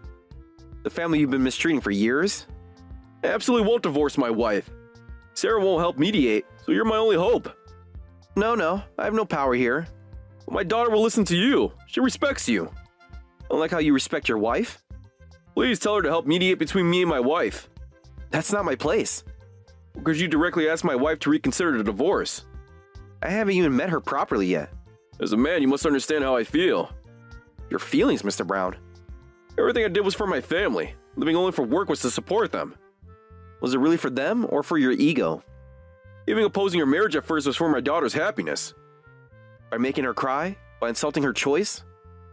The family you've been mistreating for years? I absolutely won't divorce my wife. Sarah won't help mediate, so you're my only hope. No, I have no power here. But my daughter will listen to you. She respects you. Unlike how you respect your wife? Please tell her to help mediate between me and my wife. That's not my place. Because you directly asked my wife to reconsider the divorce. I haven't even met her properly yet. As a man, you must understand how I feel. Your feelings, Mr. Brown. Everything I did was for my family. Living only for work was to support them. Was it really for them or for your ego? Even opposing your marriage at first was for my daughter's happiness. By making her cry? By insulting her choice?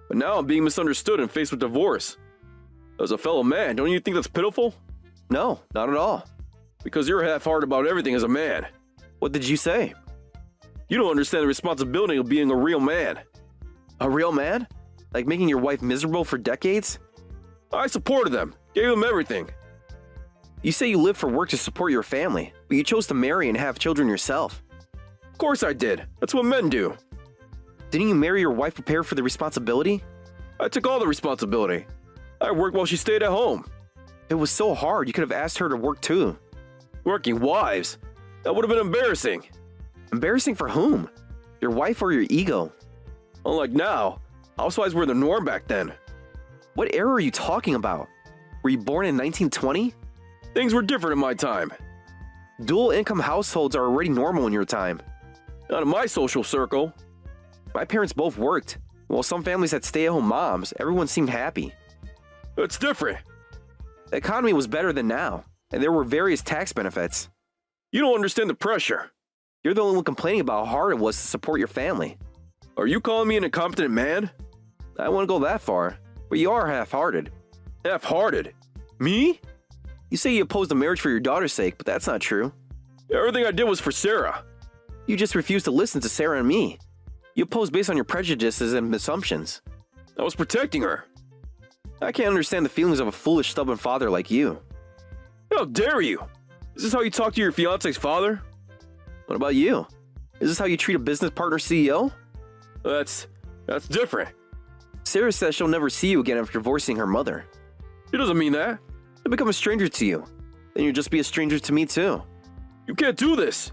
But now I'm being misunderstood and faced with divorce. As a fellow man, don't you think that's pitiful? No, not at all. Because you're half-hearted about everything as a man. What did you say? You don't understand the responsibility of being a real man. A real man? Like making your wife miserable for decades? I supported them, gave them everything. You say you live for work to support your family, but you chose to marry and have children yourself. Of course I did. That's what men do. Didn't you marry your wife prepared for the responsibility? I took all the responsibility. I worked while she stayed at home. It was so hard, you could have asked her to work too. Working wives? That would have been embarrassing. Embarrassing for whom? Your wife or your ego? Unlike now, housewives were the norm back then. What era are you talking about? Were you born in 1920? Things were different in my time. Dual income households are already normal in your time. Not in my social circle. My parents both worked. While some families had stay-at-home moms, everyone seemed happy. It's different. The economy was better than now, and there were various tax benefits. You don't understand the pressure. You're the only one complaining about how hard it was to support your family. Are you calling me an incompetent man? I don't want to go that far, but you are half-hearted. Half-hearted? Me? You say you opposed the marriage for your daughter's sake, but that's not true. Everything I did was for Sarah. You just refused to listen to Sarah and me. You opposed based on your prejudices and assumptions. I was protecting her. I can't understand the feelings of a foolish, stubborn father like you. How dare you? Is this how you talk to your fiancé's father? What about you? Is this how you treat a business partner CEO? That's different. Sarah says she'll never see you again after divorcing her mother. She doesn't mean that. She'll become a stranger to you. Then you'll just be a stranger to me too. You can't do this.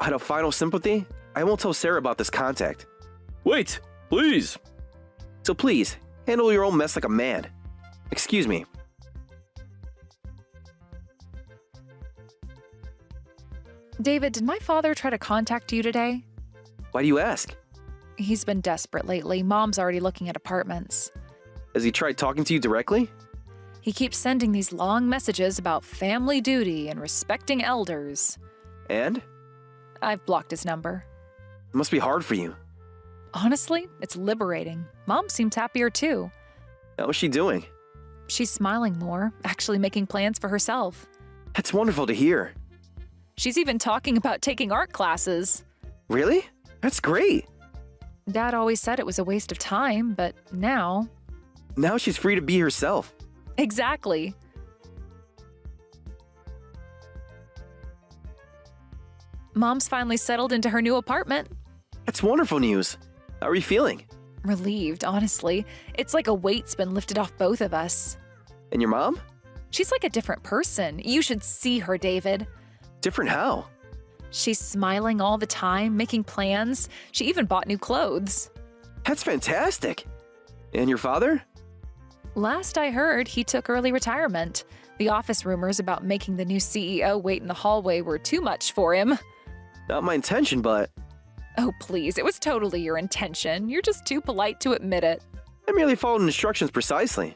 Out of final sympathy, I won't tell Sarah about this contact. Wait, Please. So please, handle your own mess like a man. Excuse me. David, did my father try to contact you today? Why do you ask? He's been desperate lately. Mom's already looking at apartments. Has he tried talking to you directly? He keeps sending these long messages about family duty and respecting elders. And? I've blocked his number. It must be hard for you. Honestly, it's liberating. Mom seems happier too. How is she doing? She's smiling more, actually making plans for herself. That's wonderful to hear. She's even talking about taking art classes. Really? That's great. Dad always said it was a waste of time, but now... Now she's free to be herself. Exactly. Mom's finally settled into her new apartment. That's wonderful news. How are you feeling? Relieved, honestly. It's like a weight's been lifted off both of us. And your mom? She's like a different person. You should see her, David. Different how? She's smiling all the time, making plans. She even bought new clothes. That's fantastic. And your father? Last I heard, he took early retirement. The office rumors about making the new CEO wait in the hallway were too much for him. Not my intention, but Oh, please, it was totally your intention. You're just too polite to admit it. I merely followed instructions precisely.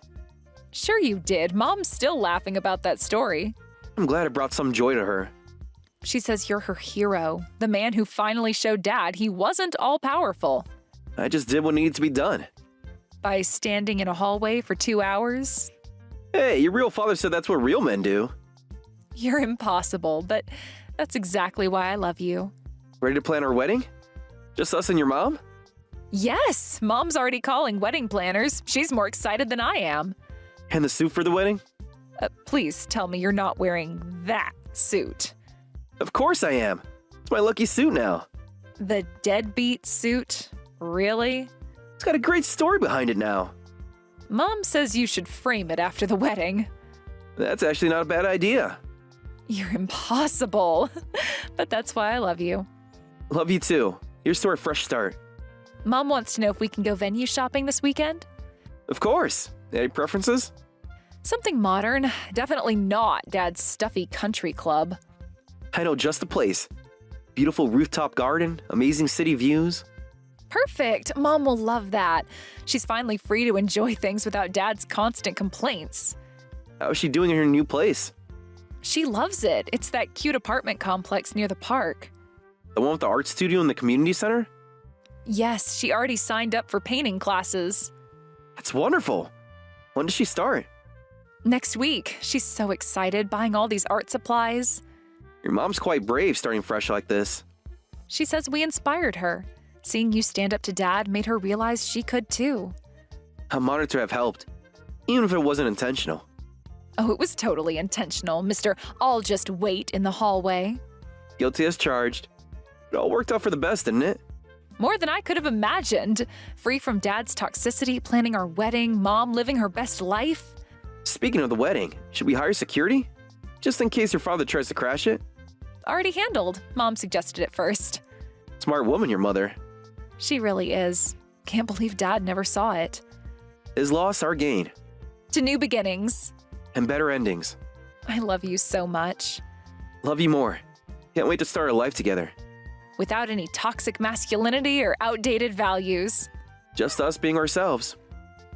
Sure you did. Mom's still laughing about that story. I'm glad it brought some joy to her. She says you're her hero, the man who finally showed Dad he wasn't all-powerful. I just did what needed to be done. By standing in a hallway for 2 hours? Hey, your real father said that's what real men do. You're impossible, but that's exactly why I love you. Ready to plan our wedding? Just us and your mom? Yes, Mom's already calling wedding planners. She's more excited than I am. And the suit for the wedding? Please tell me you're not wearing that suit. Of course I am. It's my lucky suit now. The deadbeat suit? Really? It's got a great story behind it now. Mom says you should frame it after the wedding. That's actually not a bad idea. You're impossible. But that's why I love you. Love you too. Here's to our fresh start. Mom wants to know if we can go venue shopping this weekend. Of course. Any preferences? Something modern. Definitely not Dad's stuffy country club. I know just the place. Beautiful rooftop garden, amazing city views. Perfect. Mom will love that. She's finally free to enjoy things without Dad's constant complaints. How is she doing in her new place? She loves it. It's that cute apartment complex near the park. The one with the art studio in the community center? Yes, she already signed up for painting classes. That's wonderful. When does she start? Next week. She's so excited, buying all these art supplies. Your mom's quite brave starting fresh like this. She says we inspired her. Seeing you stand up to Dad made her realize she could too. I'm honored to have helped, even if it wasn't intentional. Oh, it was totally intentional, Mr. I'll just wait in the hallway. Guilty as charged. It all worked out for the best, didn't it? More than I could have imagined. Free from Dad's toxicity, planning our wedding, Mom living her best life. Speaking of the wedding, should we hire security? Just in case your father tries to crash it? Already handled. Mom suggested it first. Smart woman, your mother. She really is. Can't believe Dad never saw it. His loss, our gain. To new beginnings. And better endings. I love you so much. Love you more. Can't wait to start a life together. Without any toxic masculinity or outdated values. Just us being ourselves.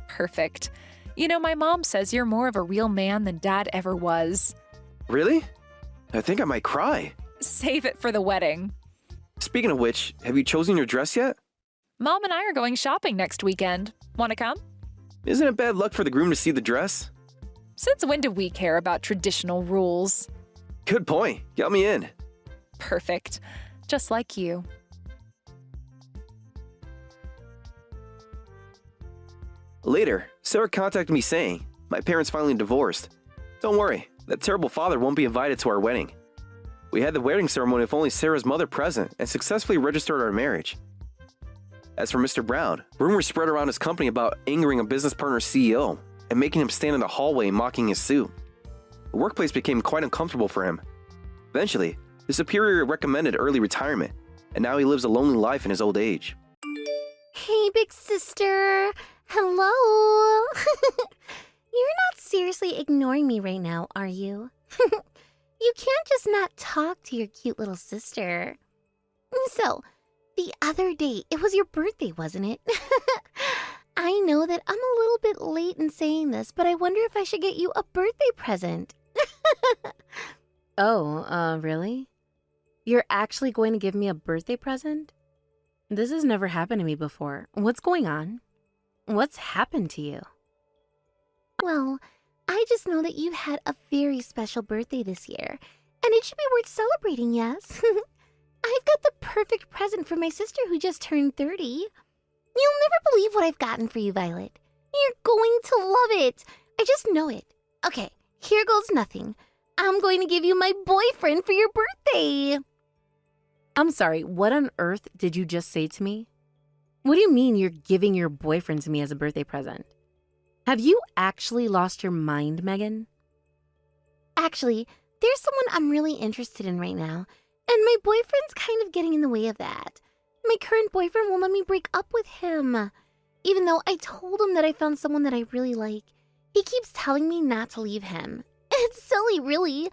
Perfect. You know, my mom says you're more of a real man than Dad ever was. Really? I think I might cry. Save it for the wedding. Speaking of which, have you chosen your dress yet? Mom and I are going shopping next weekend. Want to come? Isn't it bad luck for the groom to see the dress? Since when do we care about traditional rules? Good point. Got me in. Perfect. Just like you. Later, Sarah contacted me saying, my parents finally divorced. Don't worry, that terrible father won't be invited to our wedding. We had the wedding ceremony with only Sarah's mother present and successfully registered our marriage. As for Mr. Brown, rumors spread around his company about angering a business partner's CEO and making him stand in the hallway mocking his suit. The workplace became quite uncomfortable for him. Eventually, his superior recommended early retirement, and now he lives a lonely life in his old age. Hey, big sister. Hello. You're not seriously ignoring me right now, are you? You can't just not talk to your cute little sister. So, the other day, it was your birthday, wasn't it? I know that I'm a little bit late in saying this, but I wonder if I should get you a birthday present. Oh, really? You're actually going to give me a birthday present? This has never happened to me before. What's going on? What's happened to you? Well, I just know that you've had a very special birthday this year, and it should be worth celebrating, yes? I've got the perfect present for my sister who just turned 30. You'll never believe what I've gotten for you, Violet. You're going to love it. I just know it. Okay, here goes nothing. I'm going to give you my boyfriend for your birthday. I'm sorry, what on earth did you just say to me? What do you mean you're giving your boyfriend to me as a birthday present? Have you actually lost your mind, Megan? Actually, there's someone I'm really interested in right now, and my boyfriend's kind of getting in the way of that. My current boyfriend won't let me break up with him. Even though I told him that I found someone that I really like, he keeps telling me not to leave him. It's silly, really.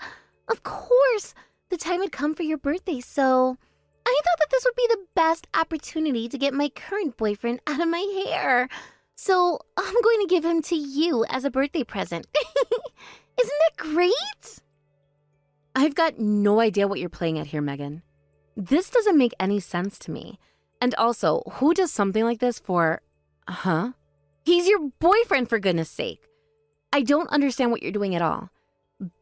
Of course, the time had come for your birthday, so I thought that this would be the best opportunity to get my current boyfriend out of my hair. So I'm going to give him to you as a birthday present. Isn't that great? I've got no idea what you're playing at here, Megan. This doesn't make any sense to me. And also, who does something like this for... Huh? He's your boyfriend, for goodness sake. I don't understand what you're doing at all.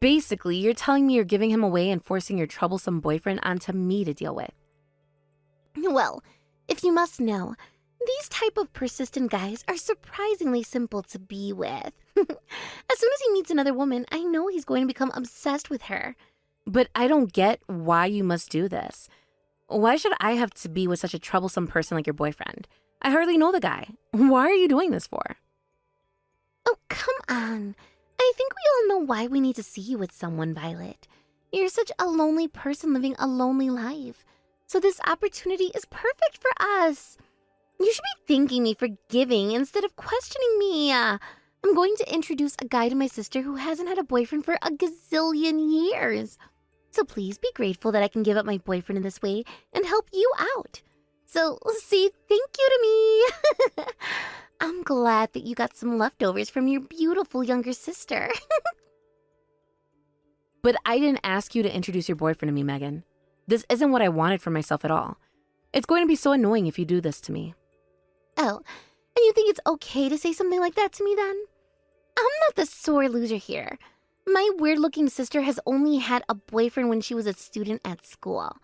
Basically, you're telling me you're giving him away and forcing your troublesome boyfriend onto me to deal with. Well, if you must know, these type of persistent guys are surprisingly simple to be with. As soon as he meets another woman, I know he's going to become obsessed with her. But I don't get why you must do this. Why should I have to be with such a troublesome person like your boyfriend? I hardly know the guy. Why are you doing this for? Oh, come on. I think we all know why we need to see you with someone, Violet. You're such a lonely person living a lonely life. So this opportunity is perfect for us. You should be thanking me for giving instead of questioning me. I'm going to introduce a guy to my sister who hasn't had a boyfriend for a gazillion years. So please be grateful that I can give up my boyfriend in this way and help you out. So say thank you to me. I'm glad that you got some leftovers from your beautiful younger sister. But I didn't ask you to introduce your boyfriend to me, Megan. This isn't what I wanted for myself at all. It's going to be so annoying if you do this to me. Oh, and you think it's okay to say something like that to me then? I'm not the sore loser here. My weird-looking sister has only had a boyfriend when she was a student at school.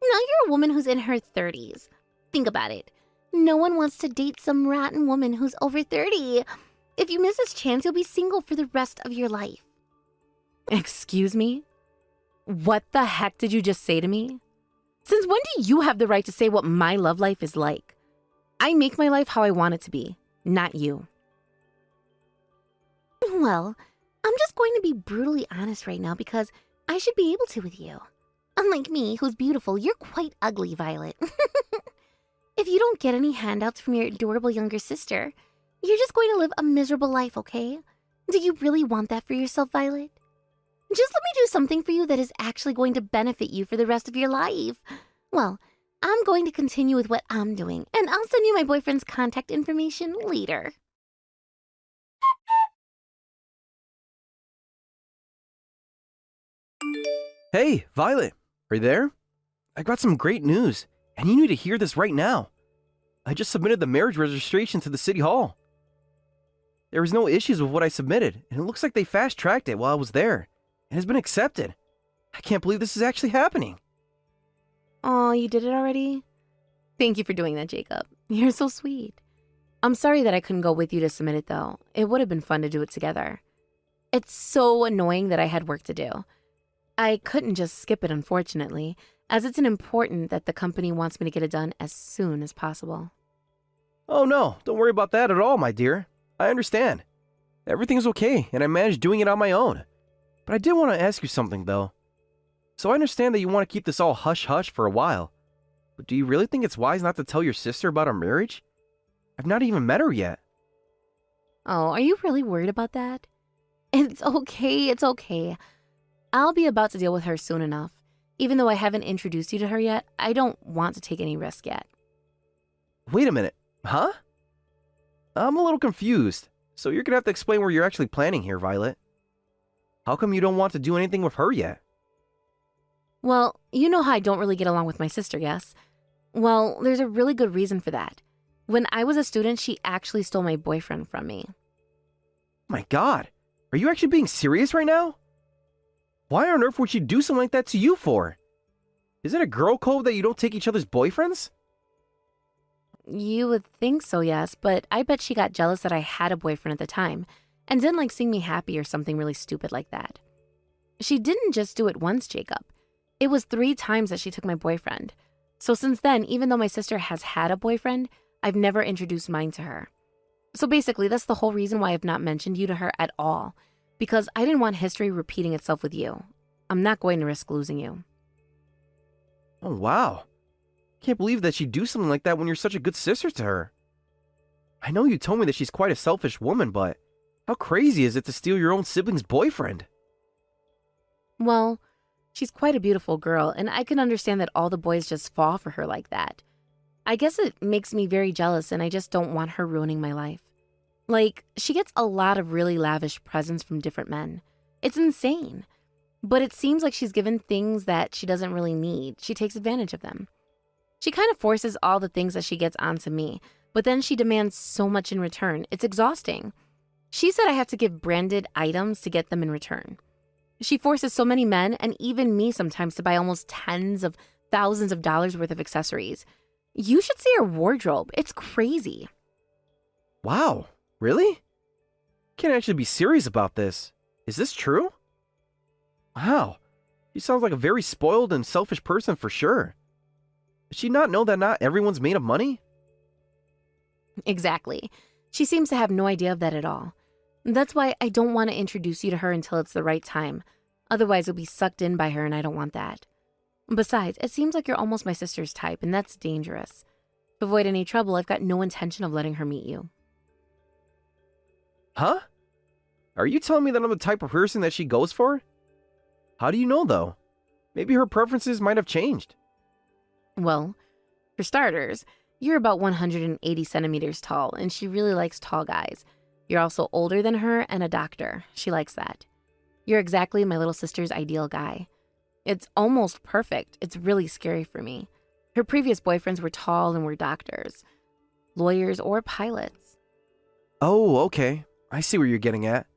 Now you're a woman who's in her 30s. Think about it. No one wants to date some rotten woman who's over 30. If you miss this chance, you'll be single for the rest of your life. Excuse me? What the heck did you just say to me? Since when do you have the right to say what my love life is like? I make my life how I want it to be, not you. Well, I'm just going to be brutally honest right now because I should be able to with you. Unlike me, who's beautiful, you're quite ugly, Violet. If you don't get any handouts from your adorable younger sister, you're just going to live a miserable life, okay? Do you really want that for yourself, Violet? Just let me do something for you that is actually going to benefit you for the rest of your life. Well, I'm going to continue with what I'm doing, and I'll send you my boyfriend's contact information later. Hey, Violet, are you there? I got some great news, and you need to hear this right now. I just submitted the marriage registration to the city hall. There was no issues with what I submitted, and it looks like they fast-tracked it while I was there, and has been accepted. I can't believe this is actually happening. Oh, you did it already? Thank you for doing that, Jacob. You're so sweet. I'm sorry that I couldn't go with you to submit it, though. It would have been fun to do it together. It's so annoying that I had work to do. I couldn't just skip it, unfortunately, as it's important that the company wants me to get it done as soon as possible. Oh no, don't worry about that at all, my dear. I understand. Everything's okay, and I managed doing it on my own. But I did want to ask you something, though. So I understand that you want to keep this all hush-hush for a while. But do you really think it's wise not to tell your sister about our marriage? I've not even met her yet. Oh, are you really worried about that? It's okay, it's okay. I'll be about to deal with her soon enough. Even though I haven't introduced you to her yet, I don't want to take any risk yet. Wait a minute. Huh? I'm a little confused. So you're gonna have to explain what you're actually planning here, Violet. How come you don't want to do anything with her yet? Well, you know how I don't really get along with my sister, yes? Well, there's a really good reason for that. When I was a student, she actually stole my boyfriend from me. My God. Are you actually being serious right now? Why on earth would she do something like that to you for? Is it a girl code that you don't take each other's boyfriends? You would think so, yes, but I bet she got jealous that I had a boyfriend at the time and didn't like seeing me happy or something really stupid like that. She didn't just do it once, Jacob. It was 3 times that she took my boyfriend. So since then, even though my sister has had a boyfriend, I've never introduced mine to her. So basically, that's the whole reason why I've not mentioned you to her at all, because I didn't want history repeating itself with you. I'm not going to risk losing you. Oh, wow. Can't believe that she'd do something like that when you're such a good sister to her. I know you told me that she's quite a selfish woman, but how crazy is it to steal your own sibling's boyfriend? Well, she's quite a beautiful girl, and I can understand that all the boys just fall for her like that. I guess it makes me very jealous, and I just don't want her ruining my life. Like, she gets a lot of really lavish presents from different men. It's insane. But it seems like she's given things that she doesn't really need. She takes advantage of them. She kind of forces all the things that she gets onto me, but then she demands so much in return. It's exhausting. She said I have to give branded items to get them in return. She forces so many men, and even me sometimes, to buy almost tens of thousands of dollars worth of accessories. You should see her wardrobe. It's crazy. Wow, really? Can't actually be serious about this. Is this true? Wow, she sounds like a very spoiled and selfish person for sure. Does she not know that not everyone's made of money? Exactly. She seems to have no idea of that at all. That's why I don't want to introduce you to her until it's the right time. Otherwise, you'll be sucked in by her, and I don't want that. Besides, it seems like you're almost my sister's type, and that's dangerous. To avoid any trouble, I've got no intention of letting her meet you. Huh? Are you telling me that I'm the type of person that she goes for? How do you know, though? Maybe her preferences might have changed. Well, for starters, you're about 180 centimeters tall, and she really likes tall guys. You're also older than her and a doctor. She likes that. You're exactly my little sister's ideal guy. It's almost perfect. It's really scary for me. Her previous boyfriends were tall and were doctors, lawyers, or pilots. Oh, okay. I see where you're getting at.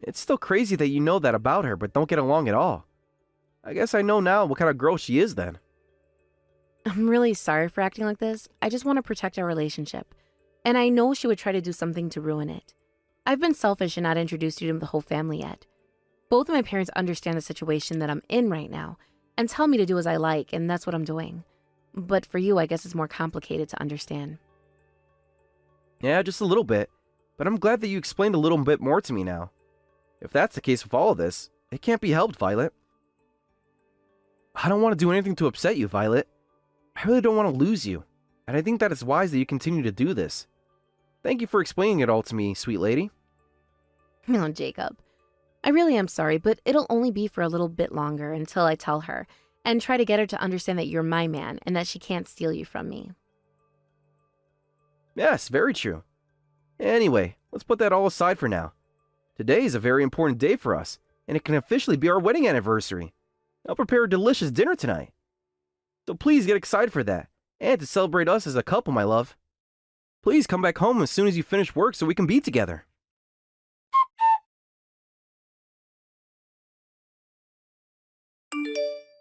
It's still crazy that you know that about her, but don't get along at all. I guess I know now what kind of girl she is then. I'm really sorry for acting like this. I just want to protect our relationship. And I know she would try to do something to ruin it. I've been selfish and not introduced you to the whole family yet. Both of my parents understand the situation that I'm in right now and tell me to do as I like, and that's what I'm doing. But for you, I guess it's more complicated to understand. Yeah, just a little bit. But I'm glad that you explained a little bit more to me now. If that's the case with all of this, it can't be helped, Violet. I don't want to do anything to upset you, Violet. I really don't want to lose you, and I think that it's wise that you continue to do this. Thank you for explaining it all to me, sweet lady. No, Jacob. I really am sorry, but it'll only be for a little bit longer until I tell her and try to get her to understand that you're my man and that she can't steal you from me. Yes, very true. Anyway, let's put that all aside for now. Today is a very important day for us, and it can officially be our wedding anniversary. I'll prepare a delicious dinner tonight. So please get excited for that, and to celebrate us as a couple, my love. Please come back home as soon as you finish work so we can be together.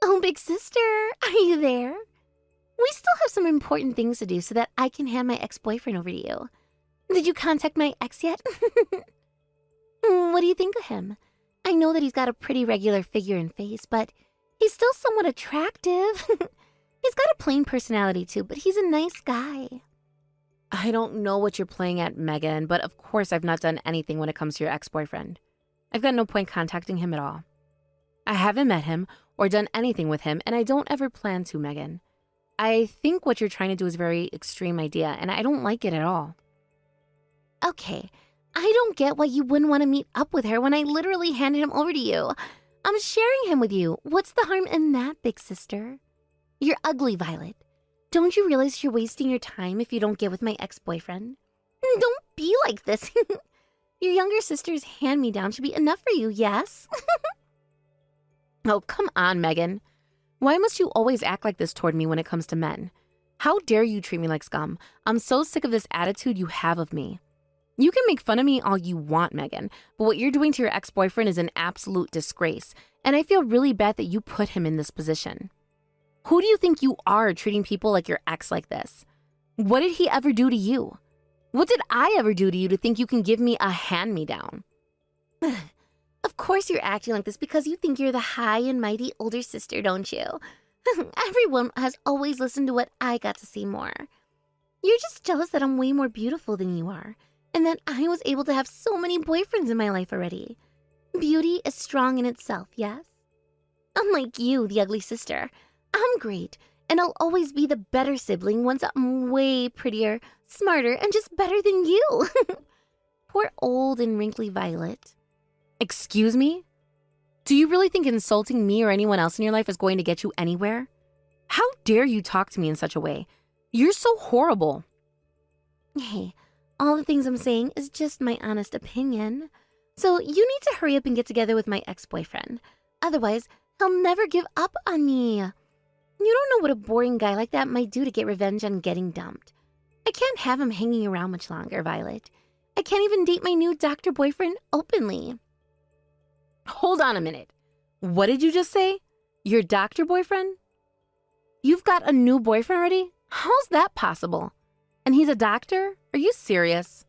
Oh, big sister, are you there? We still have some important things to do so that I can hand my ex-boyfriend over to you. Did you contact my ex yet? What do you think of him? I know that he's got a pretty regular figure and face, but he's still somewhat attractive. He's got a plain personality too, but he's a nice guy. I don't know what you're playing at, Megan, but of course I've not done anything when it comes to your ex-boyfriend. I've got no point contacting him at all. I haven't met him or done anything with him, and I don't ever plan to, Megan. I think what you're trying to do is a very extreme idea, and I don't like it at all. Okay, I don't get why you wouldn't want to meet up with her when I literally handed him over to you. I'm sharing him with you. What's the harm in that, big sister? You're ugly, Violet. Don't you realize you're wasting your time if you don't get with my ex-boyfriend? Don't be like this. Your younger sister's hand-me-down should be enough for you, yes? Oh, come on, Megan. Why must you always act like this toward me when it comes to men? How dare you treat me like scum? I'm so sick of this attitude you have of me. You can make fun of me all you want, Megan, but what you're doing to your ex-boyfriend is an absolute disgrace, and I feel really bad that you put him in this position. Who do you think you are treating people like your ex like this? What did he ever do to you? What did I ever do to you to think you can give me a hand-me-down? Of course you're acting like this because you think you're the high and mighty older sister, don't you? Everyone has always listened to what I got to see more. You're just jealous that I'm way more beautiful than you are, and that I was able to have so many boyfriends in my life already. Beauty is strong in itself, yes? Unlike you, the ugly sister, I'm great, and I'll always be the better sibling once I'm way prettier, smarter, and just better than you. Poor old and wrinkly Violet. Excuse me? Do you really think insulting me or anyone else in your life is going to get you anywhere? How dare you talk to me in such a way? You're so horrible. Hey, all the things I'm saying is just my honest opinion. So you need to hurry up and get together with my ex-boyfriend. Otherwise, he'll never give up on me. You don't know what a boring guy like that might do to get revenge on getting dumped. I can't have him hanging around much longer, Violet. I can't even date my new doctor boyfriend openly. Hold on a minute. What did you just say? Your doctor boyfriend? You've got a new boyfriend already? How's that possible? And he's a doctor? Are you serious?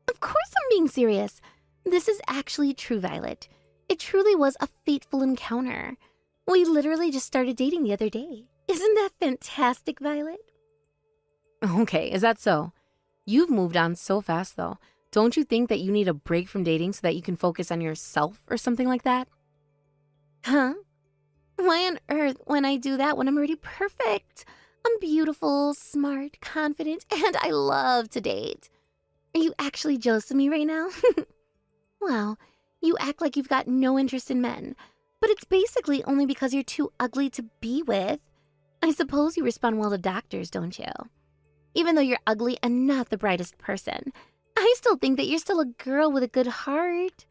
Of course I'm being serious. This is actually true, Violet. It truly was a fateful encounter. We literally just started dating the other day. Isn't that fantastic, Violet? Okay, is that so? You've moved on so fast, though. Don't you think that you need a break from dating so that you can focus on yourself or something like that? Huh? Why on earth when I do that when I'm already perfect? I'm beautiful, smart, confident, and I love to date. Are you actually jealous of me right now? Well, you act like you've got no interest in men, but it's basically only because you're too ugly to be with. I suppose you respond well to doctors, don't you? Even though you're ugly and not the brightest person, I still think that you're still a girl with a good heart.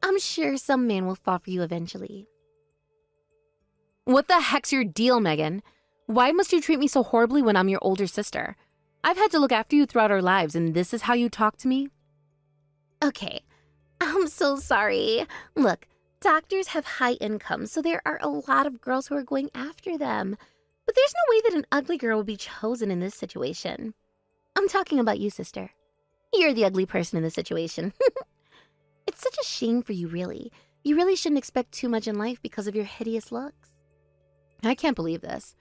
I'm sure some man will fall for you eventually. What the heck's your deal, Megan? Why must you treat me so horribly when I'm your older sister? I've had to look after you throughout our lives, and this is how you talk to me? Okay, I'm so sorry. Look, doctors have high incomes, so there are a lot of girls who are going after them. But there's no way that an ugly girl would be chosen in this situation. I'm talking about you, sister. You're the ugly person in this situation. It's such a shame for you, really. You really shouldn't expect too much in life because of your hideous looks. I can't believe this.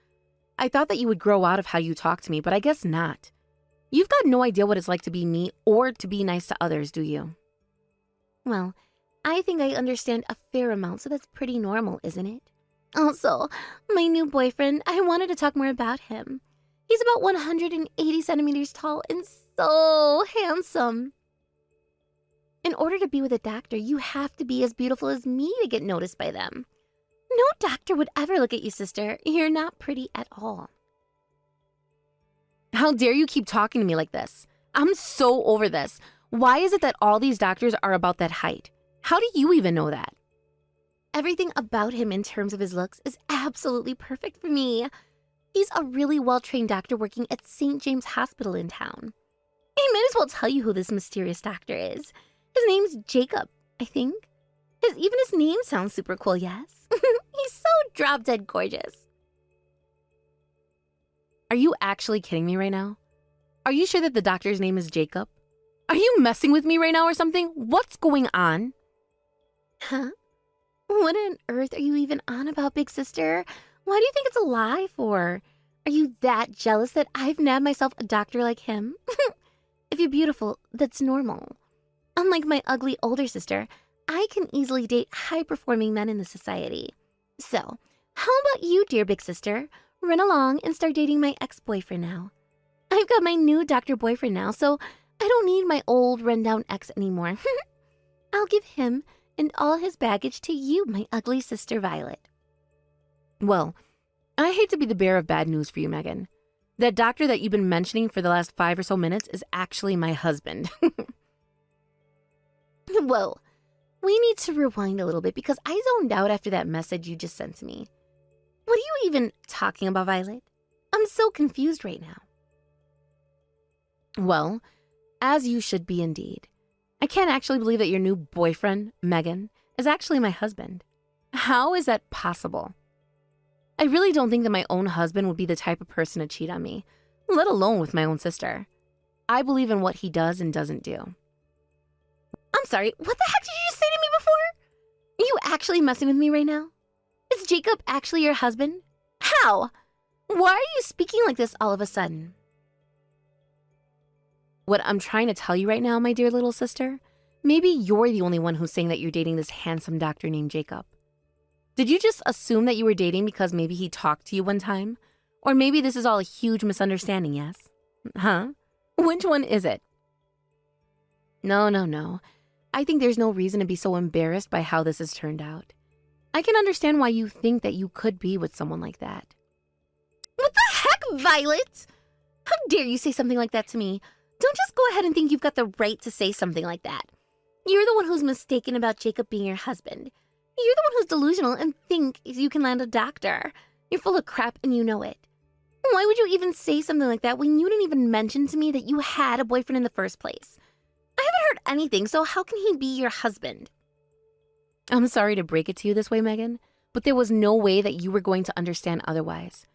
I thought that you would grow out of how you talk to me, but I guess not. You've got no idea what it's like to be me or to be nice to others, do you? Well, I think I understand a fair amount, so that's pretty normal, isn't it? Also, my new boyfriend, I wanted to talk more about him. He's about 180 centimeters tall and so handsome. In order to be with a doctor, you have to be as beautiful as me to get noticed by them. No doctor would ever look at you, sister. You're not pretty at all. How dare you keep talking to me like this? I'm so over this. Why is it that all these doctors are about that height? How do you even know that? Everything about him in terms of his looks is absolutely perfect for me. He's a really well-trained doctor working at St. James Hospital in town. I might as well tell you who this mysterious doctor is. His name's Jacob, I think. Even his name sounds super cool, yes? He's so drop-dead gorgeous. Are you actually kidding me right now? Are you sure that the doctor's name is Jacob? Are you messing with me right now or something? What's going on? Huh? What on earth are you even on about, big sister? Why do you think it's a lie for? Are you that jealous that I've nabbed myself a doctor like him? If you're beautiful, that's normal. Unlike my ugly older sister, I can easily date high-performing men in the society. So, how about you, dear big sister? run along and start dating my ex-boyfriend now. I've got my new doctor boyfriend now, so I don't need my old rundown ex anymore. I'll give him and all his baggage to you, my ugly sister Violet. Well, I hate to be the bearer of bad news for you, Megan. That doctor that you've been mentioning for the last 5 or so minutes is actually my husband. Whoa, we need to rewind a little bit because I zoned out after that message you just sent to me. What are you even talking about, Violet? I'm so confused right now. Well, as you should be indeed. I can't actually believe that your new boyfriend, Megan, is actually my husband. How is that possible? I really don't think that my own husband would be the type of person to cheat on me, let alone with my own sister. I believe in what he does and doesn't do. I'm sorry, what the heck did you just say to me before? Are you actually messing with me right now? Is Jacob actually your husband? How? Why are you speaking like this all of a sudden? What I'm trying to tell you right now, my dear little sister, maybe you're the only one who's saying that you're dating this handsome doctor named Jacob. Did you just assume that you were dating because maybe he talked to you one time? Or maybe this is all a huge misunderstanding, yes? Huh? Which one is it? No. I think there's no reason to be so embarrassed by how this has turned out. I can understand why you think that you could be with someone like that. What the heck, Violet? How dare you say something like that to me? Don't just go ahead and think you've got the right to say something like that. You're the one who's mistaken about Jacob being your husband. You're the one who's delusional and think you can land a doctor. You're full of crap and you know it. Why would you even say something like that when you didn't even mention to me that you had a boyfriend in the first place? I haven't heard anything, so how can he be your husband? I'm sorry to break it to you this way, Megan, but there was no way that you were going to understand otherwise.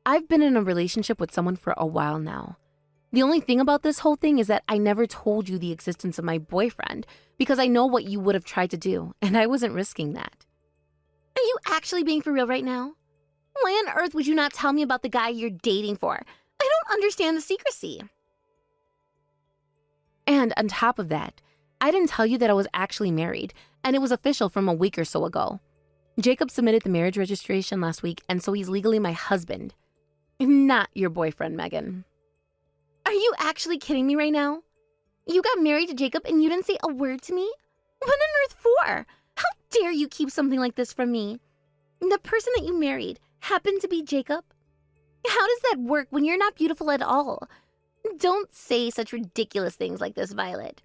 I've been in a relationship with someone for a while now. The only thing about this whole thing is that I never told you the existence of my boyfriend because I know what you would have tried to do, and I wasn't risking that. Are you actually being for real right now? Why on earth would you not tell me about the guy you're dating for? I don't understand the secrecy. And on top of that, I didn't tell you that I was actually married, and it was official from a week or so ago. Jacob submitted the marriage registration last week, and so he's legally my husband. Not your boyfriend, Megan. Are you actually kidding me right now? You got married to Jacob and you didn't say a word to me? What on earth for? How dare you keep something like this from me? The person that you married happened to be Jacob? How does that work when you're not beautiful at all? Don't say such ridiculous things like this, Violet.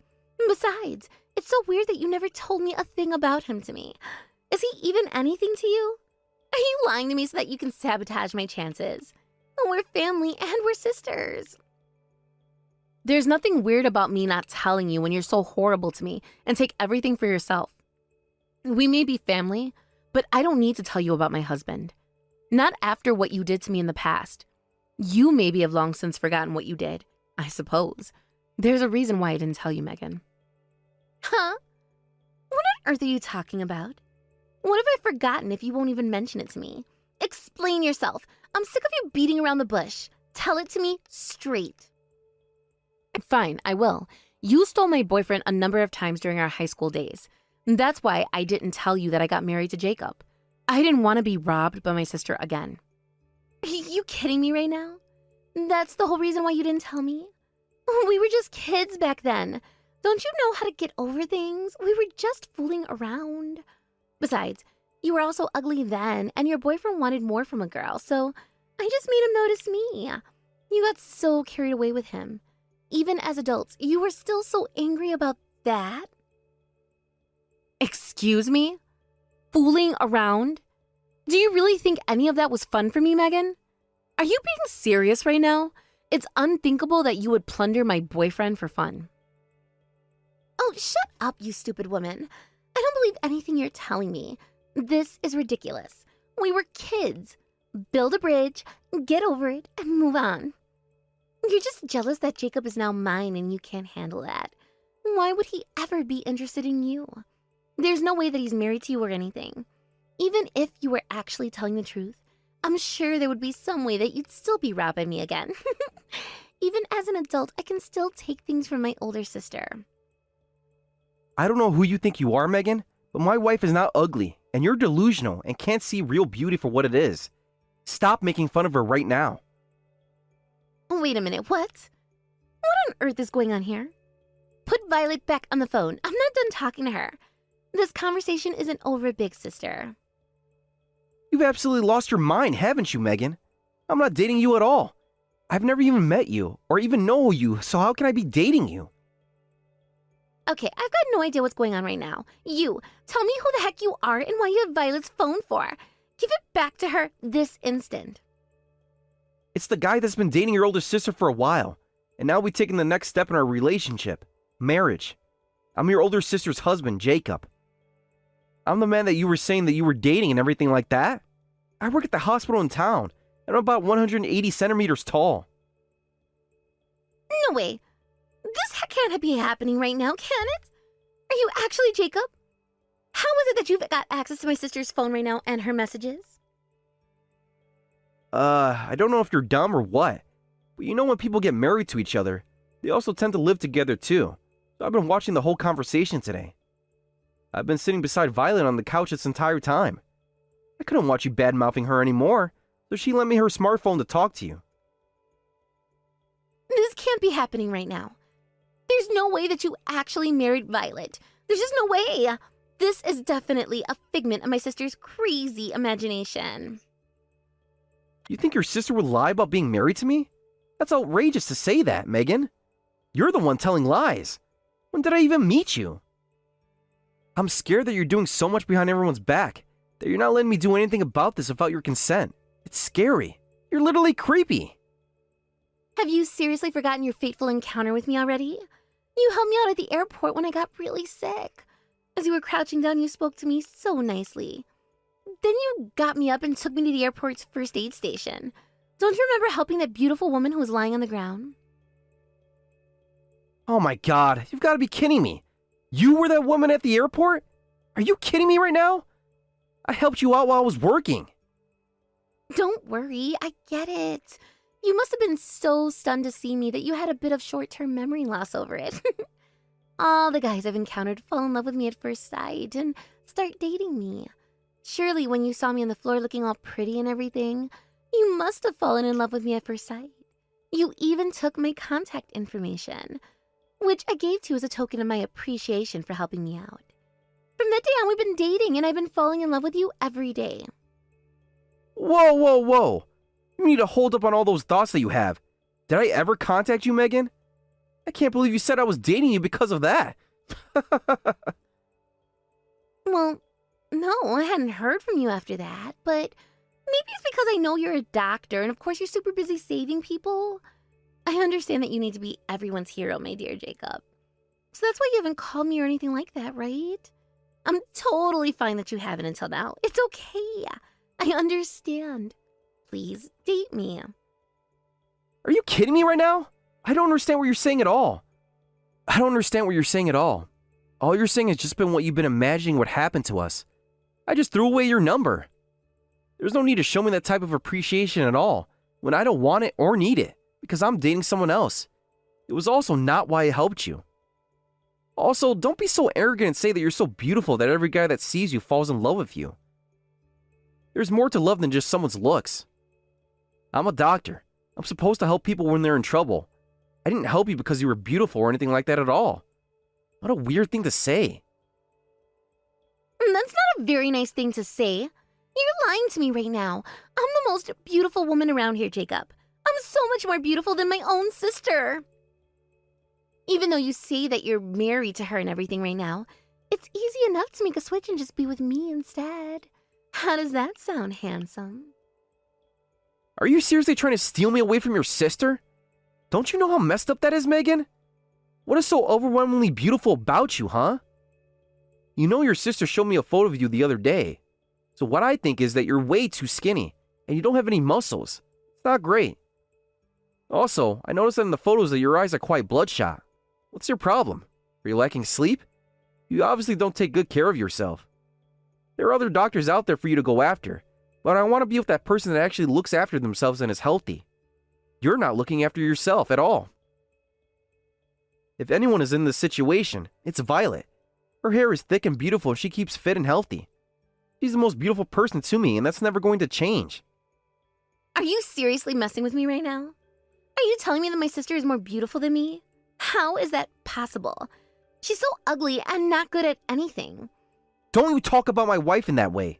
Besides, it's so weird that you never told me a thing about him to me. Is he even anything to you? Are you lying to me so that you can sabotage my chances? We're family and we're sisters. There's nothing weird about me not telling you when you're so horrible to me and take everything for yourself. We may be family, but I don't need to tell you about my husband. Not after what you did to me in the past. You maybe have long since forgotten what you did, I suppose. There's a reason why I didn't tell you, Megan. Huh? What on earth are you talking about? What have I forgotten if you won't even mention it to me? Explain yourself. I'm sick of you beating around the bush. Tell it to me straight. Fine, I will. You stole my boyfriend a number of times during our high school days. That's why I didn't tell you that I got married to Jacob. I didn't want to be robbed by my sister again. Are you kidding me right now? That's the whole reason why you didn't tell me? We were just kids back then. Don't you know how to get over things? We were just fooling around. Besides, you were also ugly then, and your boyfriend wanted more from a girl, so I just made him notice me. You got so carried away with him. Even as adults, you were still so angry about that? Excuse me? Fooling around? Do you really think any of that was fun for me, Megan? Are you being serious right now? It's unthinkable that you would plunder my boyfriend for fun. Oh, shut up, you stupid woman. I don't believe anything you're telling me. This is ridiculous. We were kids. Build a bridge, get over it, and move on. You're just jealous that Jacob is now mine and you can't handle that. Why would he ever be interested in you? There's no way that he's married to you or anything. Even if you were actually telling the truth, I'm sure there would be some way that you'd still be robbing me again. Even as an adult, I can still take things from my older sister. I don't know who you think you are, Megan, but my wife is not ugly, and you're delusional and can't see real beauty for what it is. Stop making fun of her right now. Wait a minute, what? What on earth is going on here? Put Violet back on the phone. I'm not done talking to her. This conversation isn't over, big sister. You've absolutely lost your mind, haven't you, Megan? I'm not dating you at all. I've never even met you, or even know you, so how can I be dating you? Okay, I've got no idea what's going on right now. You, tell me who the heck you are and why you have Violet's phone for. Give it back to her this instant. It's the guy that's been dating your older sister for a while, and now we've taken the next step in our relationship, marriage. I'm your older sister's husband, Jacob. I'm the man that you were saying that you were dating and everything like that. I work at the hospital in town, and I'm about 180 centimeters tall. No way. This can't be happening right now, can it? Are you actually Jacob? How is it that you've got access to my sister's phone right now and her messages? I don't know if you're dumb or what, but you know when people get married to each other, they also tend to live together too. So I've been watching the whole conversation today. I've been sitting beside Violet on the couch this entire time. I couldn't watch you bad-mouthing her anymore, so she lent me her smartphone to talk to you. This can't be happening right now. There's no way that you actually married Violet. There's just no way. This is definitely a figment of my sister's crazy imagination. You think your sister would lie about being married to me? That's outrageous to say that, Megan. You're the one telling lies. When did I even meet you? I'm scared that you're doing so much behind everyone's back that you're not letting me do anything about this without your consent. It's scary. You're literally creepy. Have you seriously forgotten your fateful encounter with me already? You helped me out at the airport when I got really sick. As you were crouching down, you spoke to me so nicely. Then you got me up and took me to the airport's first aid station. Don't you remember helping that beautiful woman who was lying on the ground? Oh my god, you've got to be kidding me. You were that woman at the airport? Are you kidding me right now? I helped you out while I was working. Don't worry, I get it. You must have been so stunned to see me that you had a bit of short-term memory loss over it. All the guys I've encountered fall in love with me at first sight and start dating me. Surely when you saw me on the floor looking all pretty and everything, you must have fallen in love with me at first sight. You even took my contact information, which I gave to you as a token of my appreciation for helping me out. From that day on, we've been dating and I've been falling in love with you every day. Whoa, whoa, whoa. You need to hold up on all those thoughts that you have. Did I ever contact you, Megan? I can't believe you said I was dating you because of that. Well, no, I hadn't heard from you after that, but maybe it's because I know you're a doctor and of course you're super busy saving people. I understand that you need to be everyone's hero, my dear Jacob. So that's why you haven't called me or anything like that, right? I'm totally fine that you haven't until now. It's okay. I understand. Please, date me. Are you kidding me right now? I don't understand what you're saying at all. I don't understand what you're saying at all. All you're saying has just been what you've been imagining would happen to us. I just threw away your number. There's no need to show me that type of appreciation at all when I don't want it or need it because I'm dating someone else. It was also not why I helped you. Also, don't be so arrogant and say that you're so beautiful that every guy that sees you falls in love with you. There's more to love than just someone's looks. I'm a doctor. I'm supposed to help people when they're in trouble. I didn't help you because you were beautiful or anything like that at all. What a weird thing to say. That's not a very nice thing to say. You're lying to me right now. I'm the most beautiful woman around here, Jacob. I'm so much more beautiful than my own sister. Even though you say that you're married to her and everything right now, it's easy enough to make a switch and just be with me instead. How does that sound, handsome? Are you seriously trying to steal me away from your sister? Don't you know how messed up that is, Megan? What is so overwhelmingly beautiful about you, huh? You know your sister showed me a photo of you the other day. So what I think is that you're way too skinny, and you don't have any muscles. It's not great. Also, I noticed that in the photos that your eyes are quite bloodshot. What's your problem? Are you lacking sleep? You obviously don't take good care of yourself. There are other doctors out there for you to go after, but I want to be with that person that actually looks after themselves and is healthy. You're not looking after yourself at all. If anyone is in this situation, it's Violet. Her hair is thick and beautiful and she keeps fit and healthy. She's the most beautiful person to me and that's never going to change. Are you seriously messing with me right now? Are you telling me that my sister is more beautiful than me? How is that possible? She's so ugly and not good at anything. Don't you talk about my wife in that way.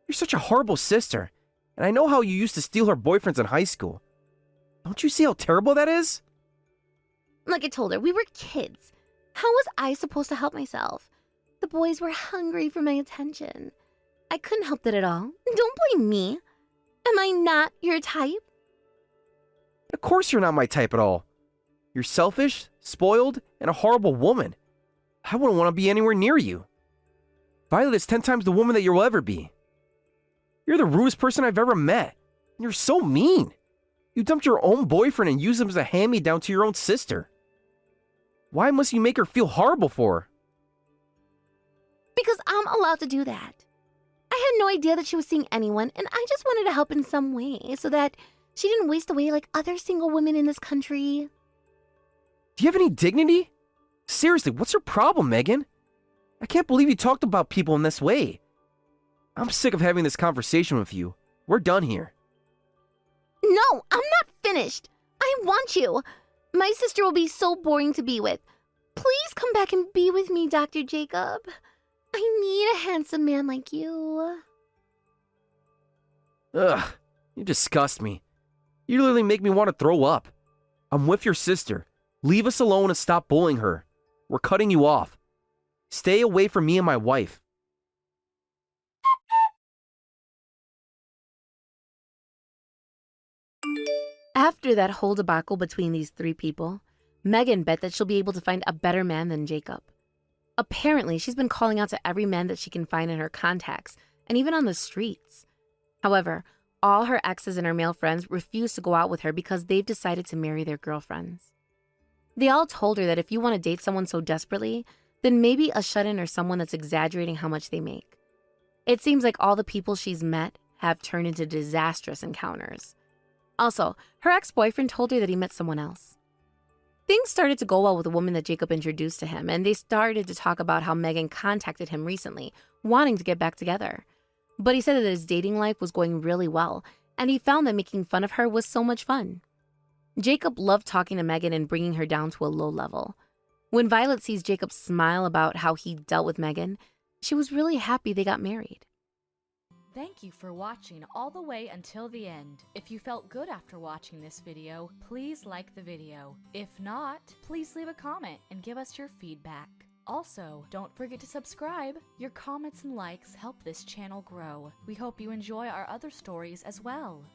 You're such a horrible sister, and I know how you used to steal her boyfriends in high school. Don't you see how terrible that is? Like I told her, we were kids. How was I supposed to help myself? The boys were hungry for my attention. I couldn't help that at all. Don't blame me. Am I not your type? Of course you're not my type at all. You're selfish, spoiled, and a horrible woman. I wouldn't want to be anywhere near you. Violet is 10 times the woman that you'll ever be. You're the rudest person I've ever met. And you're so mean. You dumped your own boyfriend and used him as a hand-me-down to your own sister. Why must you make her feel horrible for her? Because I'm allowed to do that. I had no idea that she was seeing anyone, and I just wanted to help in some way so that she didn't waste away like other single women in this country. Do you have any dignity? Seriously, what's your problem, Megan? I can't believe you talked about people in this way. I'm sick of having this conversation with you. We're done here. No, I'm not finished. I want you. My sister will be so boring to be with. Please come back and be with me, Dr. Jacob. I need a handsome man like you. Ugh, you disgust me. You literally make me want to throw up. I'm with your sister. Leave us alone and stop bullying her. We're cutting you off. Stay away from me and my wife. After that whole debacle between these three people, Megan bet that she'll be able to find a better man than Jacob. Apparently, she's been calling out to every man that she can find in her contacts, and even on the streets. However, all her exes and her male friends refuse to go out with her because they've decided to marry their girlfriends. They all told her that if you want to date someone so desperately, then maybe a shut-in or someone that's exaggerating how much they make. It seems like all the people she's met have turned into disastrous encounters. Also, her ex-boyfriend told her that he met someone else. Things started to go well with the woman that Jacob introduced to him, and they started to talk about how Megan contacted him recently, wanting to get back together. But he said that his dating life was going really well, and he found that making fun of her was so much fun. Jacob loved talking to Megan and bringing her down to a low level. When Violet sees Jacob smile about how he dealt with Megan, she was really happy they got married. Thank you for watching all the way until the end. If you felt good after watching this video, please like the video. If not, please leave a comment and give us your feedback. Also, don't forget to subscribe. Your comments and likes help this channel grow. We hope you enjoy our other stories as well.